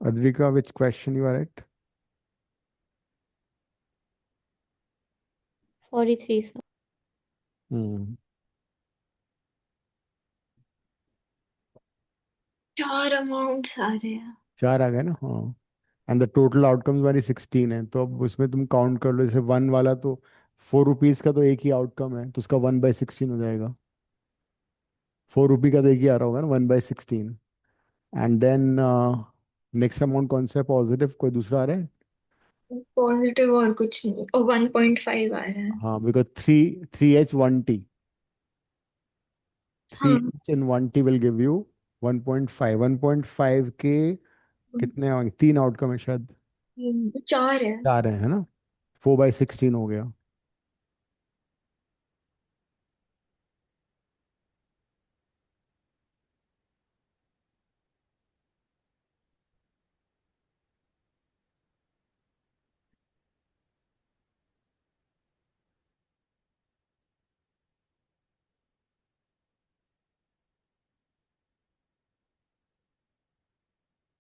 Advika, which question you are at? 43 sir. हम्म। चार अमाउंट्स आ रहे हैं। 4 आ गए ना, हाँ। एंड द टोटल आउटकम्स हमारी 16 है, तो अब उसमें तुम काउंट कर लो, जैसे 1 वाला तो ₹4 का तो एक ही आउटकम है, तो उसका 1/16 हो जाएगा। ₹4 का तो एक ही आ रहा होगा ना, 1/16। एंड देन नेक्स्ट अमाउंट कौन सा है पॉजिटिव, कोई दूसरा आ रहा है? पॉजिटिव और कुछ नहीं, और 1.5 आ रहा है। हाँ, because three H one T, three हाँ। H in one T will give you 1.5। 1.5 के कितने आएंगे? तीन आउटकम है शायद, चार है। चार है ना? 4/16 हो गया।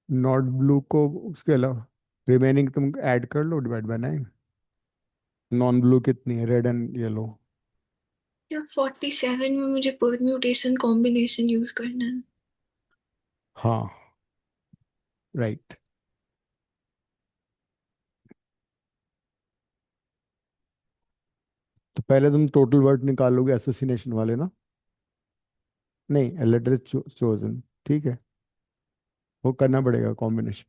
नॉट ब्लू को उसके अलावा रिमेनिंग तुम ऐड कर लो, डिवाइड बाय 9। नॉन ब्लू कितनी है, रेड एंड येलो? क्या 47 में मुझे परम्यूटेशन कॉम्बिनेशन यूज करना है? हाँ, राइट। तो पहले तुम टोटल वर्ड निकालोगे एसोसिनेशन वाले ना? नहीं, लेटर इज चोजन, ठीक है, वो करना पड़ेगा कॉम्बिनेशन।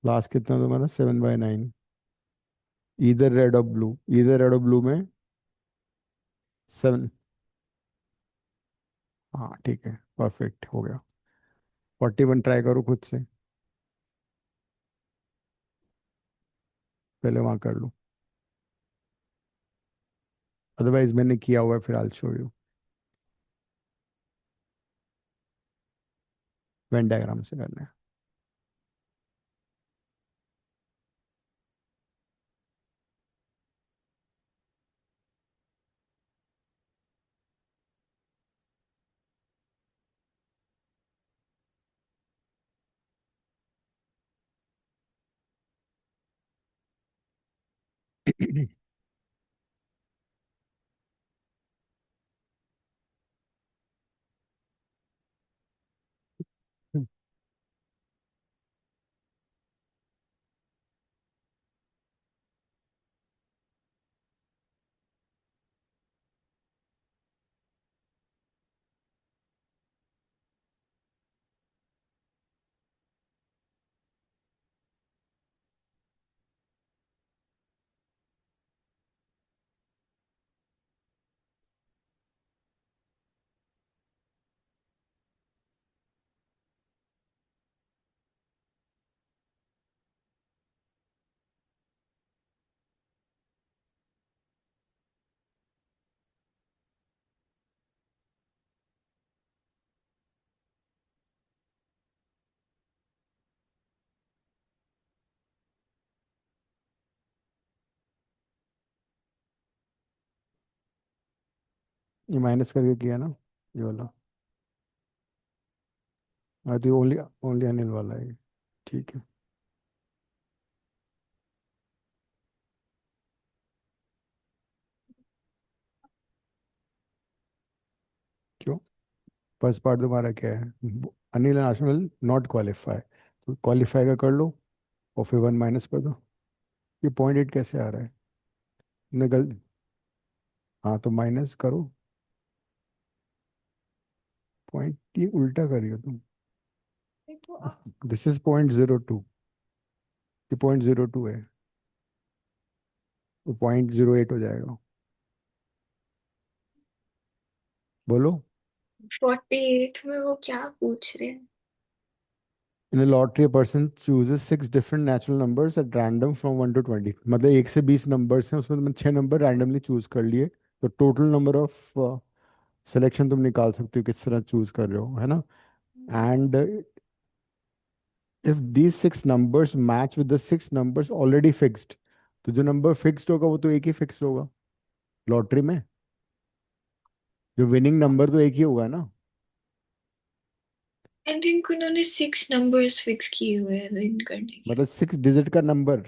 लास्ट कितना तुम्हारा? 7/9। इधर रेड और ब्लू, इधर रेड और ब्लू में 7। हाँ ठीक है, परफेक्ट हो गया। 41 ट्राई करो खुद से, पहले वहाँ कर लो, अदरवाइज मैंने किया हुआ है, फिर I show you. Venn diagram से करना है। ये माइनस करके किया ना, ये वाला? हाँ, तो ओनली ओनली अनिल वाला है ये। ठीक है। क्यों? फर्स्ट पार्ट तुम्हारा क्या है? Anil and Asha will not qualify, तो क्वालिफाई का कर लो और फिर 1 माइनस कर दो। ये 0.8 कैसे आ रहा है? तुमने गलत, हाँ तो माइनस करो। पॉइंट ये उल्टा करिए तुम। दिस इज 0.02, ये 0.02 है, तो 0.08 हो जाएगा। बोलो। 48 में वो क्या पूछ रहे हैं? इन a lottery a person chooses 6 different natural numbers at random from 1 to 20। मतलब 1 से 20 नंबर्स हैं, उसमें तुमने 6 नंबर रैंडमली चूज कर लिए, तो टोटल नंबर ऑफ सिलेक्शन तुम निकाल सकते हो किस तरह चूज कर रहे हो, है ना? And if these 6 numbers match with the 6 numbers already fixed, तो जो नंबर फिक्स्ड होगा वो तो एक ही फिक्स्ड होगा लॉटरी में, जो विनिंग नंबर तो एक ही होगा ना। आई थिंक उन्होंने 6 नंबर्स फिक्स किए हुए हैं विन करने के। मतलब 6 डिजिट का नंबर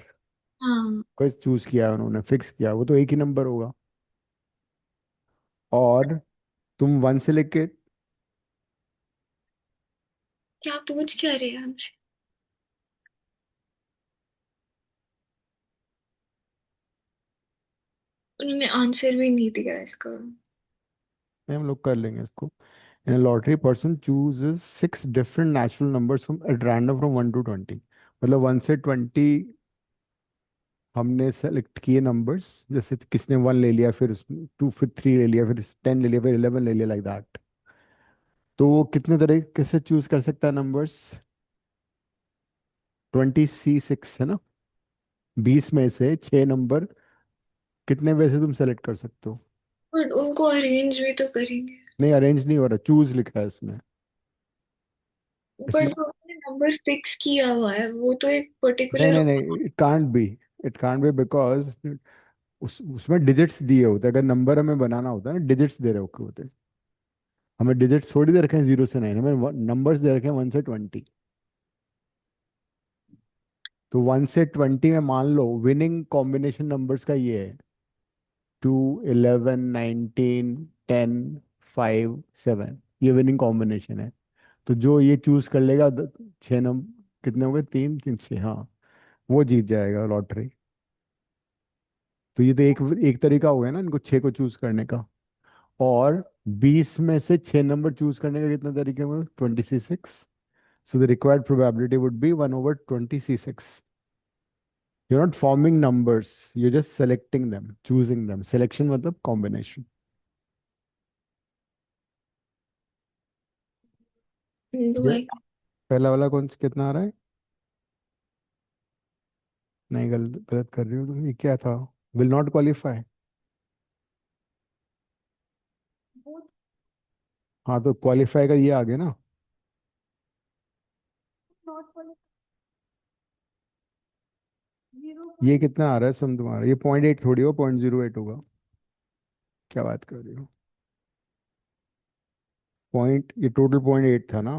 हाँ। कोई चूज किया है उन्होंने, फिक्स किया, वो तो एक ही नंबर होगा। और तुम 1 से लेके, क्या पूछ क्या रहे हैं हमसे? उन्होंने आंसर भी नहीं दिया इसका। हम लोग कर लेंगे इसको। In lottery person chooses 6 different natural numbers from at random from 1 to 20। मतलब 1 से 20 हमने सेलेक्ट किए नंबर्स, जैसे किसने 1 ले लिया, फिर 2, फिर 3 ले लिया, फिर 10 ले लिया, फिर 11 ले लिया, लाइक दैट। तो वो कितने तरीके से चूज कर सकता है नंबर्स? 26 है ना। 20 में से 6 नंबर कितने वैसे तुम सेलेक्ट कर सकते हो? बट उनको अरेंज भी तो करेंगे। नहीं, अरेंज नहीं हो रहा, चूज लिखा है इसमें। इसमें बट वो नंबर फिक्स किया हुआ है, वो तो एक नहीं पर्टिकुलर। नहीं नहीं, इट कांट बी बिकॉज उसमें डिजिट्स दिए होते हैं। अगर नंबर हमें बनाना होता है ना, डिजिट्स दे रहे होते हैं। हमें डिजिट्स थोड़ी दे रखे हैं 0 से 9, हमें नंबर्स दे रखे हैं 1 से 20। तो 1 से 20 में मान लो विनिंग कॉम्बिनेशन नंबर्स का ये है: 2, 11, 19, 10, 5, 7। ये विनिंग कॉम्बिनेशन है। तो जो ये चूज कर लेगा, 6 नंबर कितने हो गए, 3 3 6, हाँ, वो जीत जाएगा लॉटरी। तो ये तो एक तरीका हो गया ना इनको 6 को चूज करने का। और 20 में से 6 नंबर चूज करने का कितने तरीके हुए? 26। So the required probability would be 1/26। You're not forming numbers, you're just selecting them, choosing them. Selection मतलब combination. डू ये आई? पहला वाला कौन सा कितना आ रहा है? नहीं, गलत गलत कर रही हो तुम। ये क्या था? Will not qualify. हाँ, तो क्वालिफाई का ये आ गया ना। ये कितना आ रहा है सम तुम्हारा? ये 0.8 थोड़ी हो, 0.08 होगा। क्या बात कर रही हो? ये टोटल 0.8 था ना।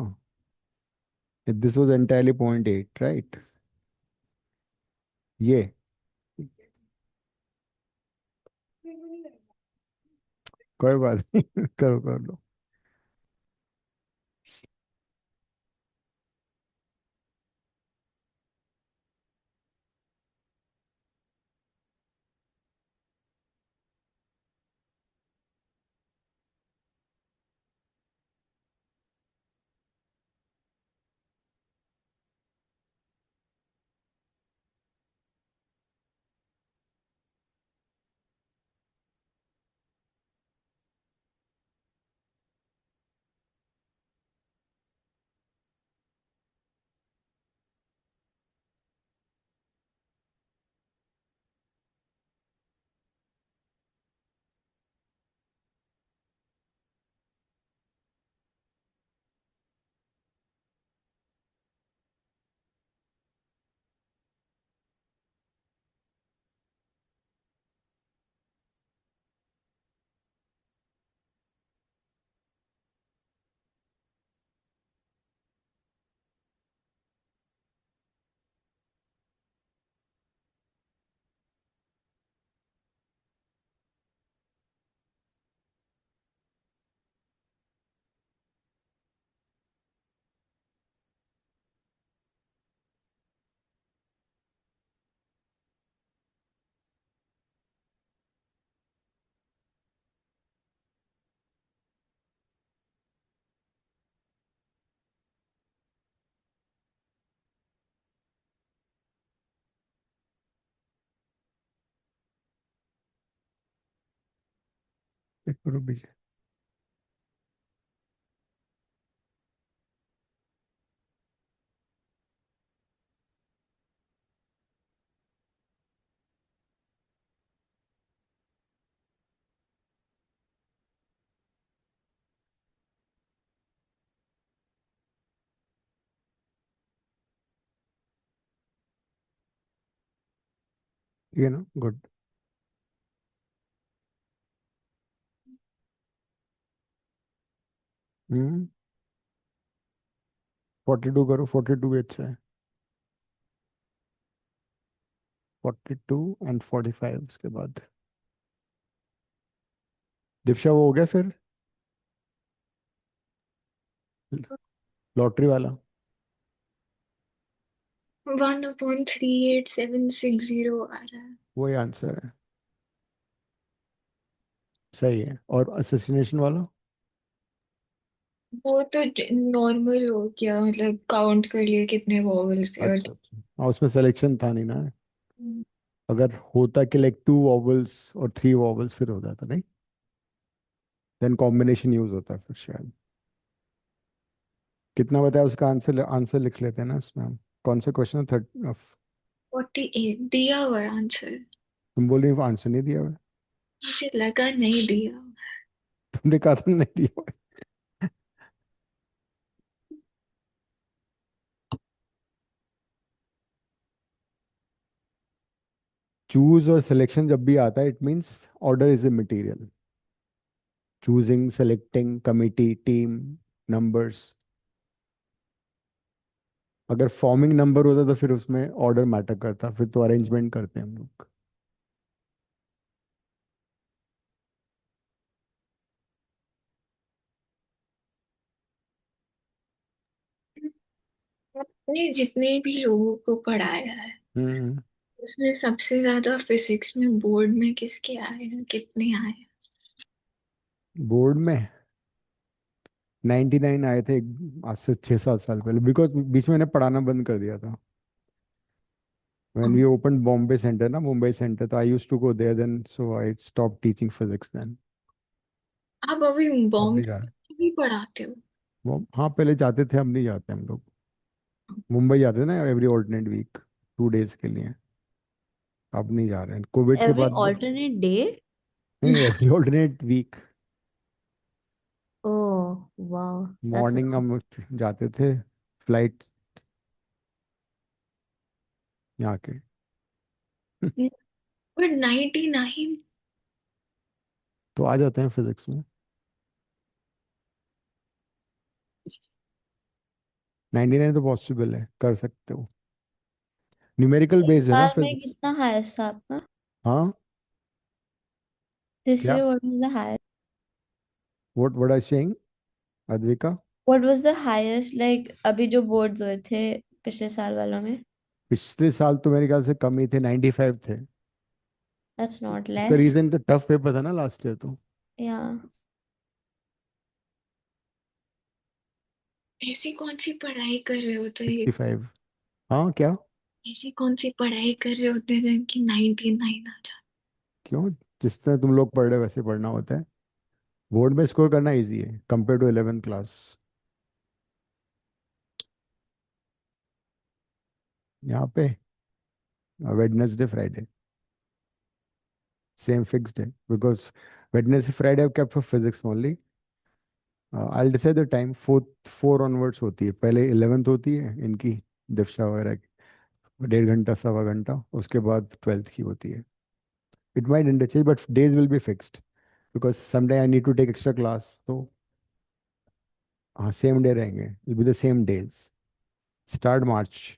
This was entirely 0.8, right? ये कोई बात नहीं। करो कर लो। एक करो बीच। ये ना, गुड। 42 करो, 42 भी अच्छा है। 42 और 45 उसके बाद। दीक्षा, वो हो गया फिर लॉटरी वाला? 1/38,760 आ रहा है। वही आंसर है, सही है। और असेसिनेशन वाला? वो तो नॉर्मल हो गया, मतलब काउंट कर लिए कितने वॉवल्स थे और अच्छा अच्छा, हाँ उसमें सिलेक्शन था नहीं ना। हम्म, अगर होता कि लाइक 2 वॉवल्स और 3 वॉवल्स फिर हो जाता नहीं, देन कॉम्बिनेशन यूज होता है फिर शायद। कितना बताया उसका आंसर, आंसर लिख लेते हैं ना इसमें हम। कौन सा क्वेश्चन है? 30 ऑफ। 48 दिया हुआ आंसर। तुम बोल रही हो आंसर नहीं दिया हुआ है। मुझे लगा नहीं दिया। तुमने कहा था नहीं दिया हुआ है। चूज और सिलेक्शन जब भी आता है it means order is a material. Choosing, selecting, committee, team, numbers. अगर फॉर्मिंग नंबर होता तो फिर उसमें ऑर्डर मैटर करता, फिर तो अरेंजमेंट करते हैं हम लोग। आपने जितने भी लोगों को पढ़ाया है हम्म। उसमें सबसे ज्यादा फिजिक्स में बोर्ड में किसके आए हैं, कितने आए हैं? बोर्ड में 99 आए थे आज से 6-7 साल पहले, बिकॉज बीच में मैंने पढ़ाना बंद कर दिया था। ओ, when we opened Bombay Center ना, Mumbai Center, तो I used to go there then, so I stopped teaching physics then। आप अभी अब नहीं जा बॉम्बे रहा। में भी पढ़ाते हो? वो हाँ पहले जाते थे, अब नहीं जाते हम लोग। मुंबई जाते थे ना एवरी ऑल्टरनेट वीक, 2 डेज के लिए। अब नहीं जा रहे हैं कोविड के एवरी बाद। Alternate day? नहीं, every alternate week. Oh wow, that's morning हम जाते थे, फ्लाइट यहाँ के। बट 99। तो आ जाते हैं फिजिक्स में। 99 तो पॉसिबल है, कर सकते हो। न्यूमेरिकल इस बेस्ड है ना साल में फिजिक्स। कितना हाईएस्ट था आपका? हाँ। दिस क्या? Year what was the highest? What I saying Advika? What was the highest, like अभी जो बोर्ड्स हुए थे पिछले साल वालों में? पिछले साल तो मेरे ख्याल से कम ही थे, 95 थे। दैट्स नॉट उसका लेस। रीजन तो टफ पेपर था ना लास्ट ईयर तो। या ऐसी कौन सी पढ़ाई कर रहे होते हैं? 65। हाँ क्या? ऐसी कौन सी पढ़ाई कर रहे होते हैं जो इनकी 99 आ जाए? क्यों? जिस तरह तुम लोग पढ़ रहे हो वैसे पढ़ना होता है। बोर्ड में स्कोर करना इजी है कंपेयर टू 11th क्लास। यहाँ पे वेडनेसडे फ्राइडे सेम फिक्स्ड है, because Wednesday Friday I kept for physics only. I decide the time, 4 onwards होती है, पहले 11th होती है इनकी, दीक्षा वगैरह की, 1.5 घंटा 1.25 घंटा, उसके बाद 12th की होती है। It might interchange but days will be fixed, because someday I need to take extra class, तो हाँ सेम डे रहेंगे, will be the same days. Start March.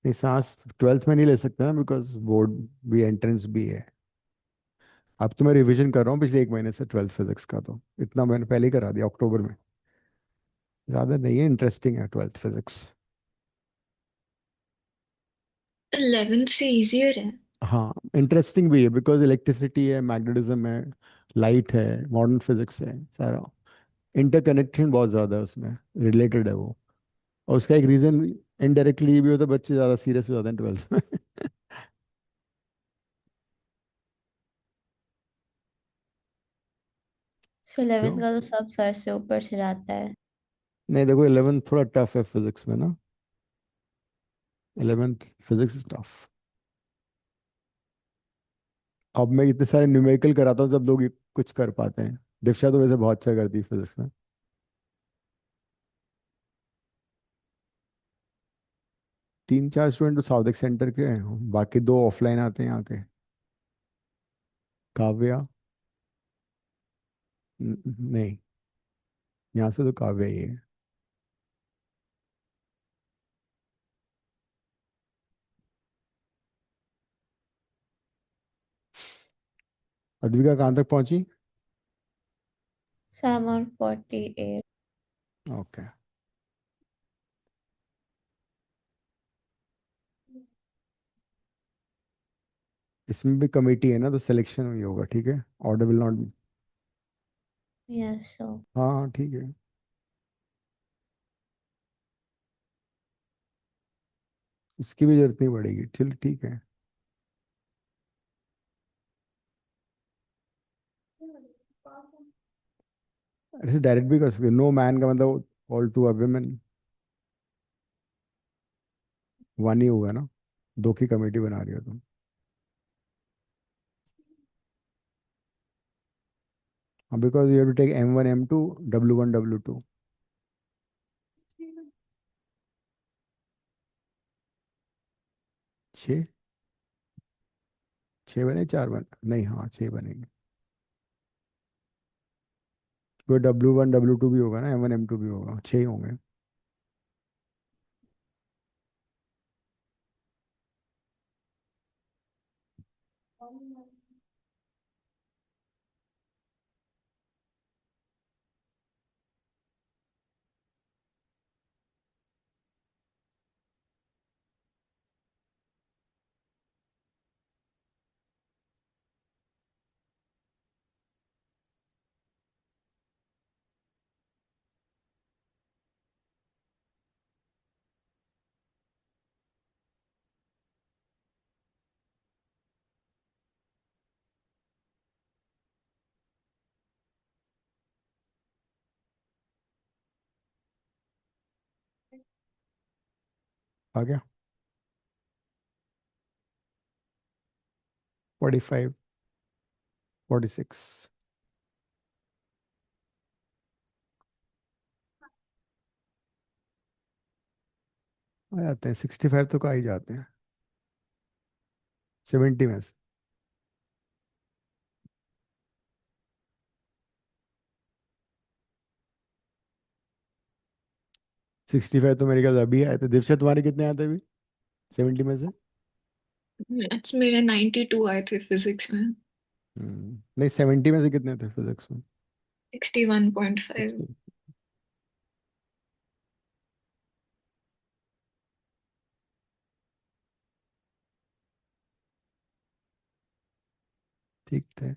नहीं सांस 12th में नहीं ले सकते ना, बिकॉज बोर्ड भी, एंट्रेंस भी है। अब तो मैं रिवीजन कर रहा हूँ पिछले 1 महीने से 12th फिजिक्स का, तो इतना मैंने पहले ही करा दिया अक्टूबर में। ज़्यादा नहीं है, इंटरेस्टिंग है 12th फिजिक्स। 11 से इजियर है। हाँ इंटरेस्टिंग भी है, बिकॉज इलेक्ट्रिसिटी है, मैग्नेटिज्म है, लाइट है, मॉडर्न फिजिक्स है सारा। इंटरकनेक्शन बहुत ज़्यादा है उसमें, रिलेटेड है वो। और उसका एक रीज़न इनडायरेक्टली भी होता है, बच्चे ज़्यादा सीरियस हो जाते हैं 12th में। सो 11th क्यों? का तो सब सर से ऊपर से जाता है। नहीं देखो 11th थोड़ा टफ है फिजिक्स में ना, 11th फिजिक्स इज टफ। अब मैं इतने सारे न्यूमेरिकल कराता हूँ जब लोग ये कुछ कर पाते हैं। दीक्षा तो वैसे बहुत अच्छा करती है फिजिक्स में। 3-4 स्टूडेंट तो साउथ सेंटर के हैं, बाकी 2 ऑफलाइन आते हैं यहाँ के। काव्या। नहीं, यहाँ से तो काव्या ही है। अद्विका कहाँ तक पहुंची? सो आई एम ऑन 48। ओके। इसमें भी कमेटी है ना, तो सिलेक्शन भी होगा, ठीक है, order will not. Yes so हाँ ठीक है। इसकी भी जरूरत नहीं पड़ेगी, चलो ठीक है। ऐसे डायरेक्ट भी कर सकते, नो मैन का मतलब all two a women, one ही होगा ना, दो की कमेटी बना रही हो तुम। हाँ, because you have to take M1 M2 W1 W2। 6, 6 बने, 4 बने, नहीं हाँ 6 बनेंगे। तो W1 W2 भी होगा ना, M1 M2 भी होगा, 6 ही होंगे। आ गया। 45, 46 आ जाते हैं, 65 तो आ ही जाते हैं 70 में से। 65 तो मेरे ख्याल से अभी आए थे। दिवसा तुम्हारे कितने आते अभी 70 में से? मैथ्स मेरे 92 आए थे फिजिक्स में। नहीं, 70 में से कितने थे फिजिक्स में? 61.5। 60। ठीक थे।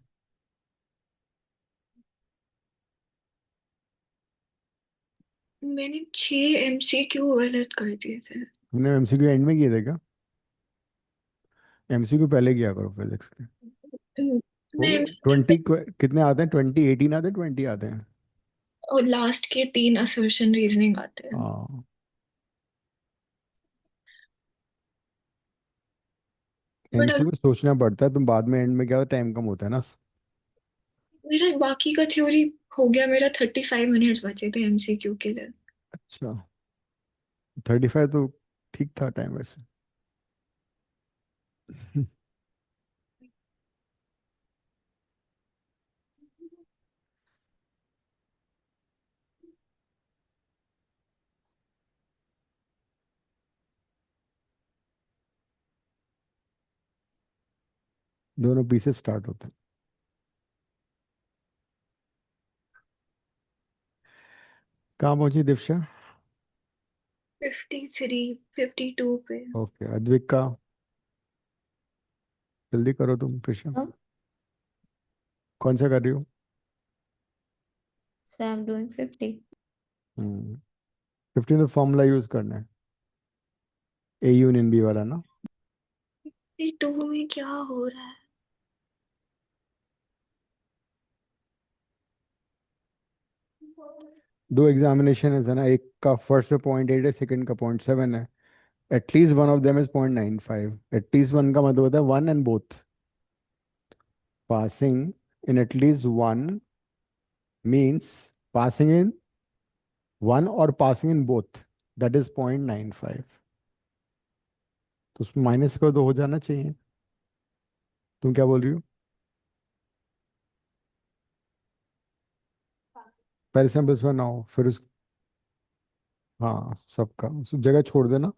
मैंने 6 MCQ गलत कर दिए थे। तुमने MCQ एंड में किए थे क्या? MCQ पहले किया करो फिजिक्स के। वो मैं MCQ 20 कितने आते हैं, 20 18 आते हैं, 20 आते हैं? और लास्ट के 3 असर्शन रीजनिंग आते हैं। हाँ, बट अब MCQ में सोचना पड़ता है, तुम बाद में एंड में क्या टाइम कम होता है ना। मेरा बाकी का थ्योरी हो गया, मेरा 35 मिनट्स बचे थे MCQ के लिए। अच्छा, 35 तो ठीक था टाइम वैसे। दोनों पीसेस स्टार्ट होते हैं। कहाँ पहुंची दिव्या? 53 52 पे। ओके, अद्विक का? जल्दी करो तुम प्रिशा। कौन सा कर रही हो? सो आई एम डूइंग 50। 15 तो फॉर्मूला यूज करना है, A यूनियन B वाला ना। 52 में क्या हो रहा है? दो एग्जामिनेशन है ना, एक का फर्स्ट में 0.8 है, सेकंड का 0.7 है। At least one of them is 0.95। At least one का मतलब होता है one and both. Passing in at least one means passing in one और passing in both, that is 0.95। तो उसमें माइनस कर दो, हो जाना चाहिए। तुम क्या बोल रही हो? पहले सैंपल्स में ना हो, फिर उस, हाँ सबका उस जगह छोड़ देना।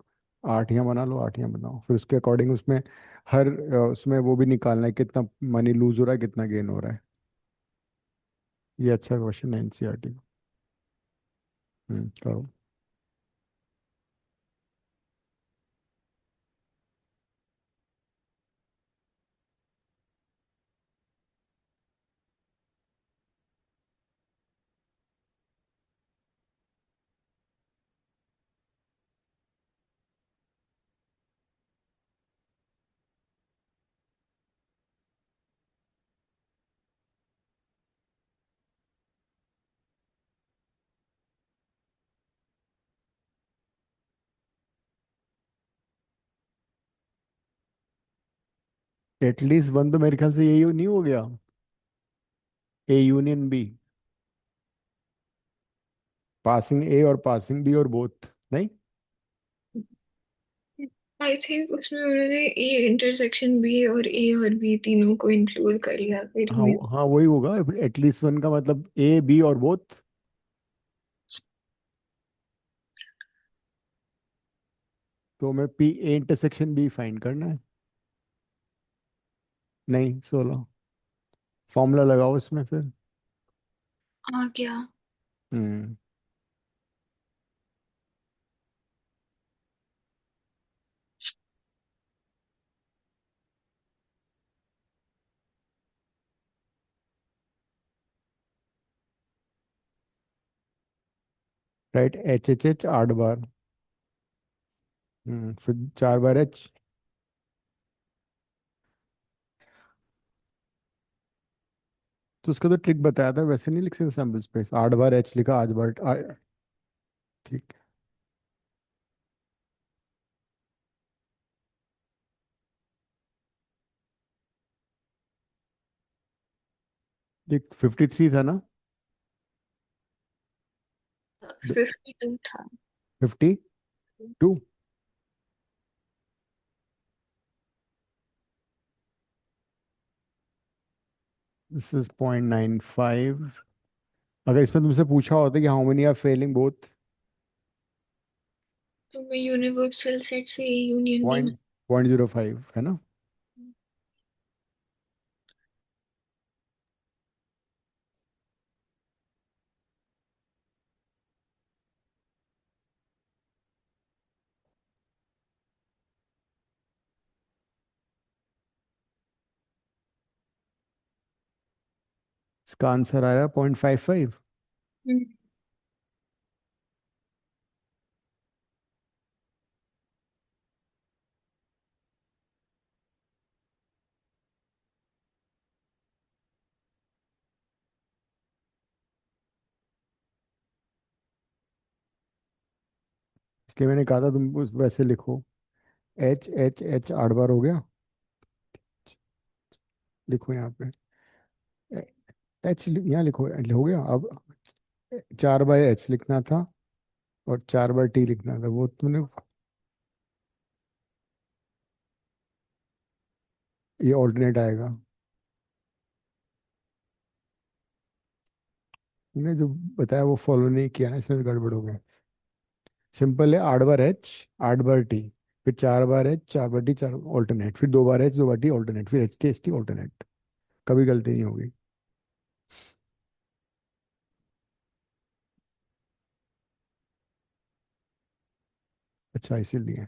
आठियाँ बना लो, आठियाँ बनाओ, फिर उसके अकॉर्डिंग उसमें हर उसमें वो भी निकालना है कितना मनी लूज हो रहा है, कितना गेन हो रहा है। ये अच्छा क्वेश्चन है NCERT का। करो। एटलीस्ट वन तो मेरे ख्याल से यही नहीं हो गया, ए यूनियन बी, पासिंग ए और पासिंग बी और बोथ, नहीं? आई थिंक उसमें उन्होंने ए इंटरसेक्शन बी और बी तीनों को इंक्लूड कर लिया फिर हाँ में। हाँ, वही होगा। एटलीस्ट वन का मतलब ए बी और बोथ। तो मैं P A intersection B find करना है। नहीं, 16। फॉर्मूला लगाओ इसमें फिर। आ गया। हम्म। राइट, एच एच एच 8 बार। फिर 4 बार एच। तो उसका तो ट्रिक बताया था, वैसे नहीं लिख सकते सैम्पल स्पेस, 8 बार एच लिखा, 8 बार ठीक। ये 53 था ना? 52 था। 52। This is 0.95। अगर इसमें तुमसे पूछा होता कि how many are failing both, तो मैं यूनिवर्सल सेट से ए यूनियन बी। 0.05 है ना? इसका आंसर आया 0.55। इसलिए मैंने कहा था तुम उस वैसे लिखो, एच एच एच 8 बार हो गया। लिखो यहाँ पे, एच यहाँ लिखो, हो गया। अब 4 बार एच लिखना था और 4 बार टी लिखना था, वो तुमने, ये ऑल्टरनेट आएगा। तुमने जो बताया वो फॉलो नहीं किया ना, इसमें गड़बड़ हो गया। सिंपल है, 8 बार एच, 8 बार टी, फिर 4 बार एच, 4 बार टी, 4 ऑल्टरनेट, फिर 2 बार एच, 2 बार टी ऑल्टरनेट, फिर H T H T alternate. कभी गलती नहीं होगी। अच्छा, इसीलिए।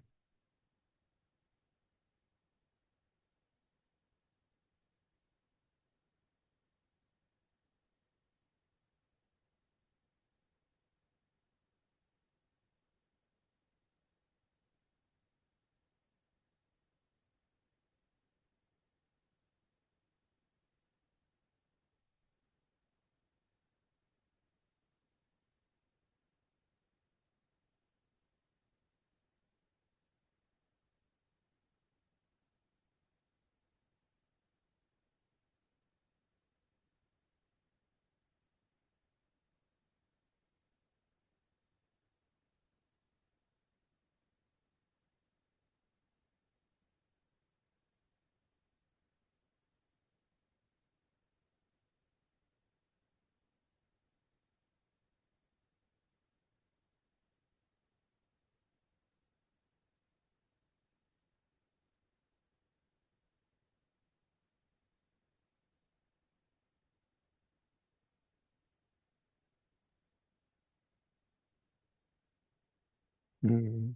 हम्म।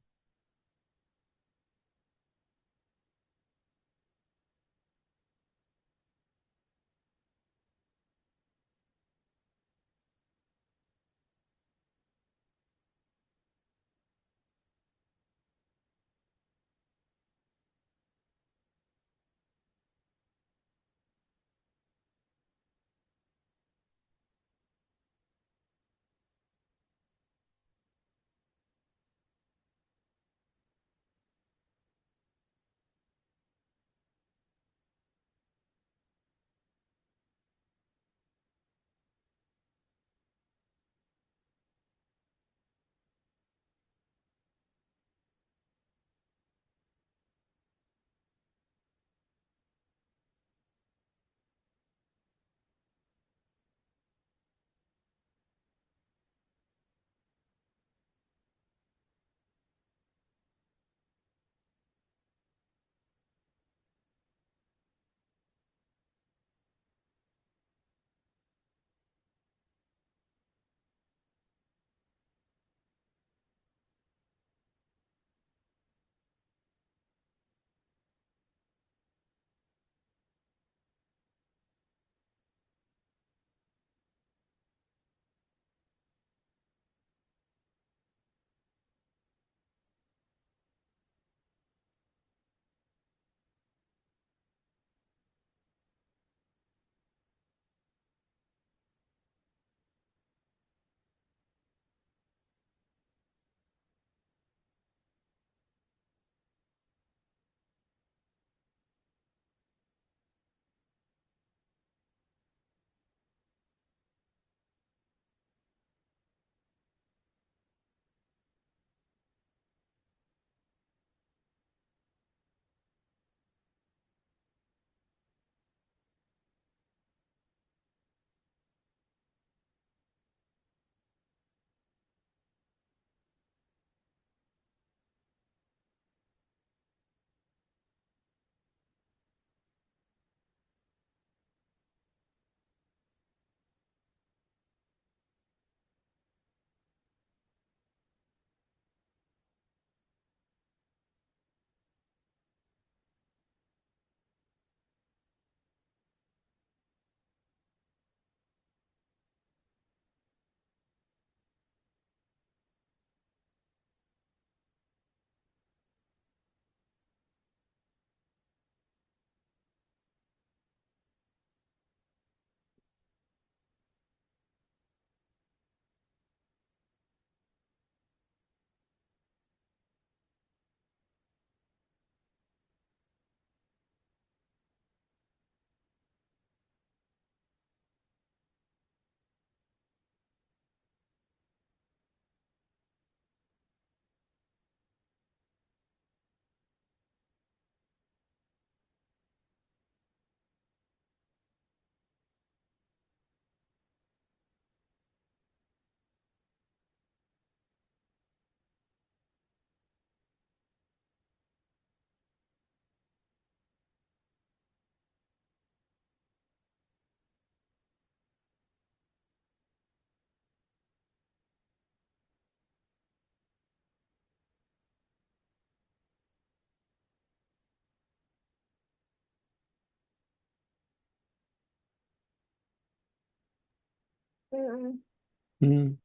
हम्म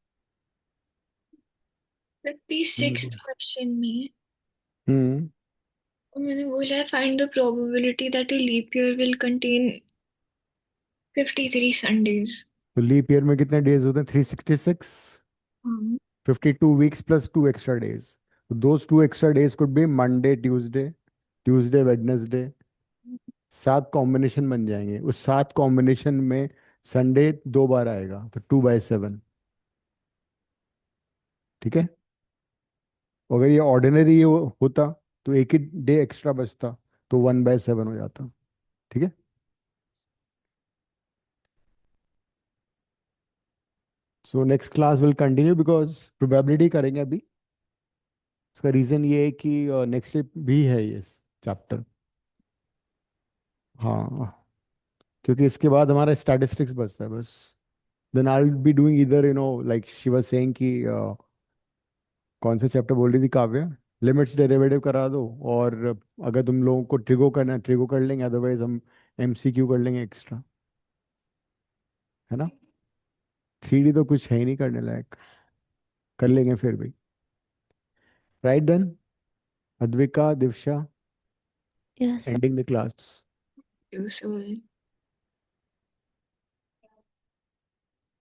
56th क्वेश्चन में हम्म मैंने बोला है find the probability that a leap year will contain 53 Sundays. तो लीप ईयर में कितने डेज होते हैं? 366. हाँ 52 weeks plus 2 extra days. So those 2 extra days could be Monday, Tuesday, Wednesday. 7 combination बन जाएंगे, उस 7 कॉम्बिनेशन में संडे 2 बार आएगा, तो 2/7. ठीक है। अगर ये ऑर्डिनरी होता तो एक ही डे एक्स्ट्रा बचता, तो 1/7 हो जाता। ठीक है। So next class will continue because probability करेंगे अभी। उसका रीजन ये है कि नेक्स्ट भी है ये चैप्टर। हाँ, क्योंकि इसके बाद हमारा स्टैटिस्टिक्स बचता है बस। Then I will be doing इधर लाइक शी वाज सेइंग कि कौन सा चैप्टर बोल रही थी काव्या? लिमिट्स डेरिवेटिव करा दो, और अगर तुम लोगों को ट्रिगो करना है ट्रिगो कर लेंगे, अदरवाइज हम एमसीक्यू कर लेंगे एक्स्ट्रा। है ना? 3D तो कुछ है ही नहीं करने लायक, कर लेंगे फिर भी। Right then, Advika, Divya, yes. Ending the class. so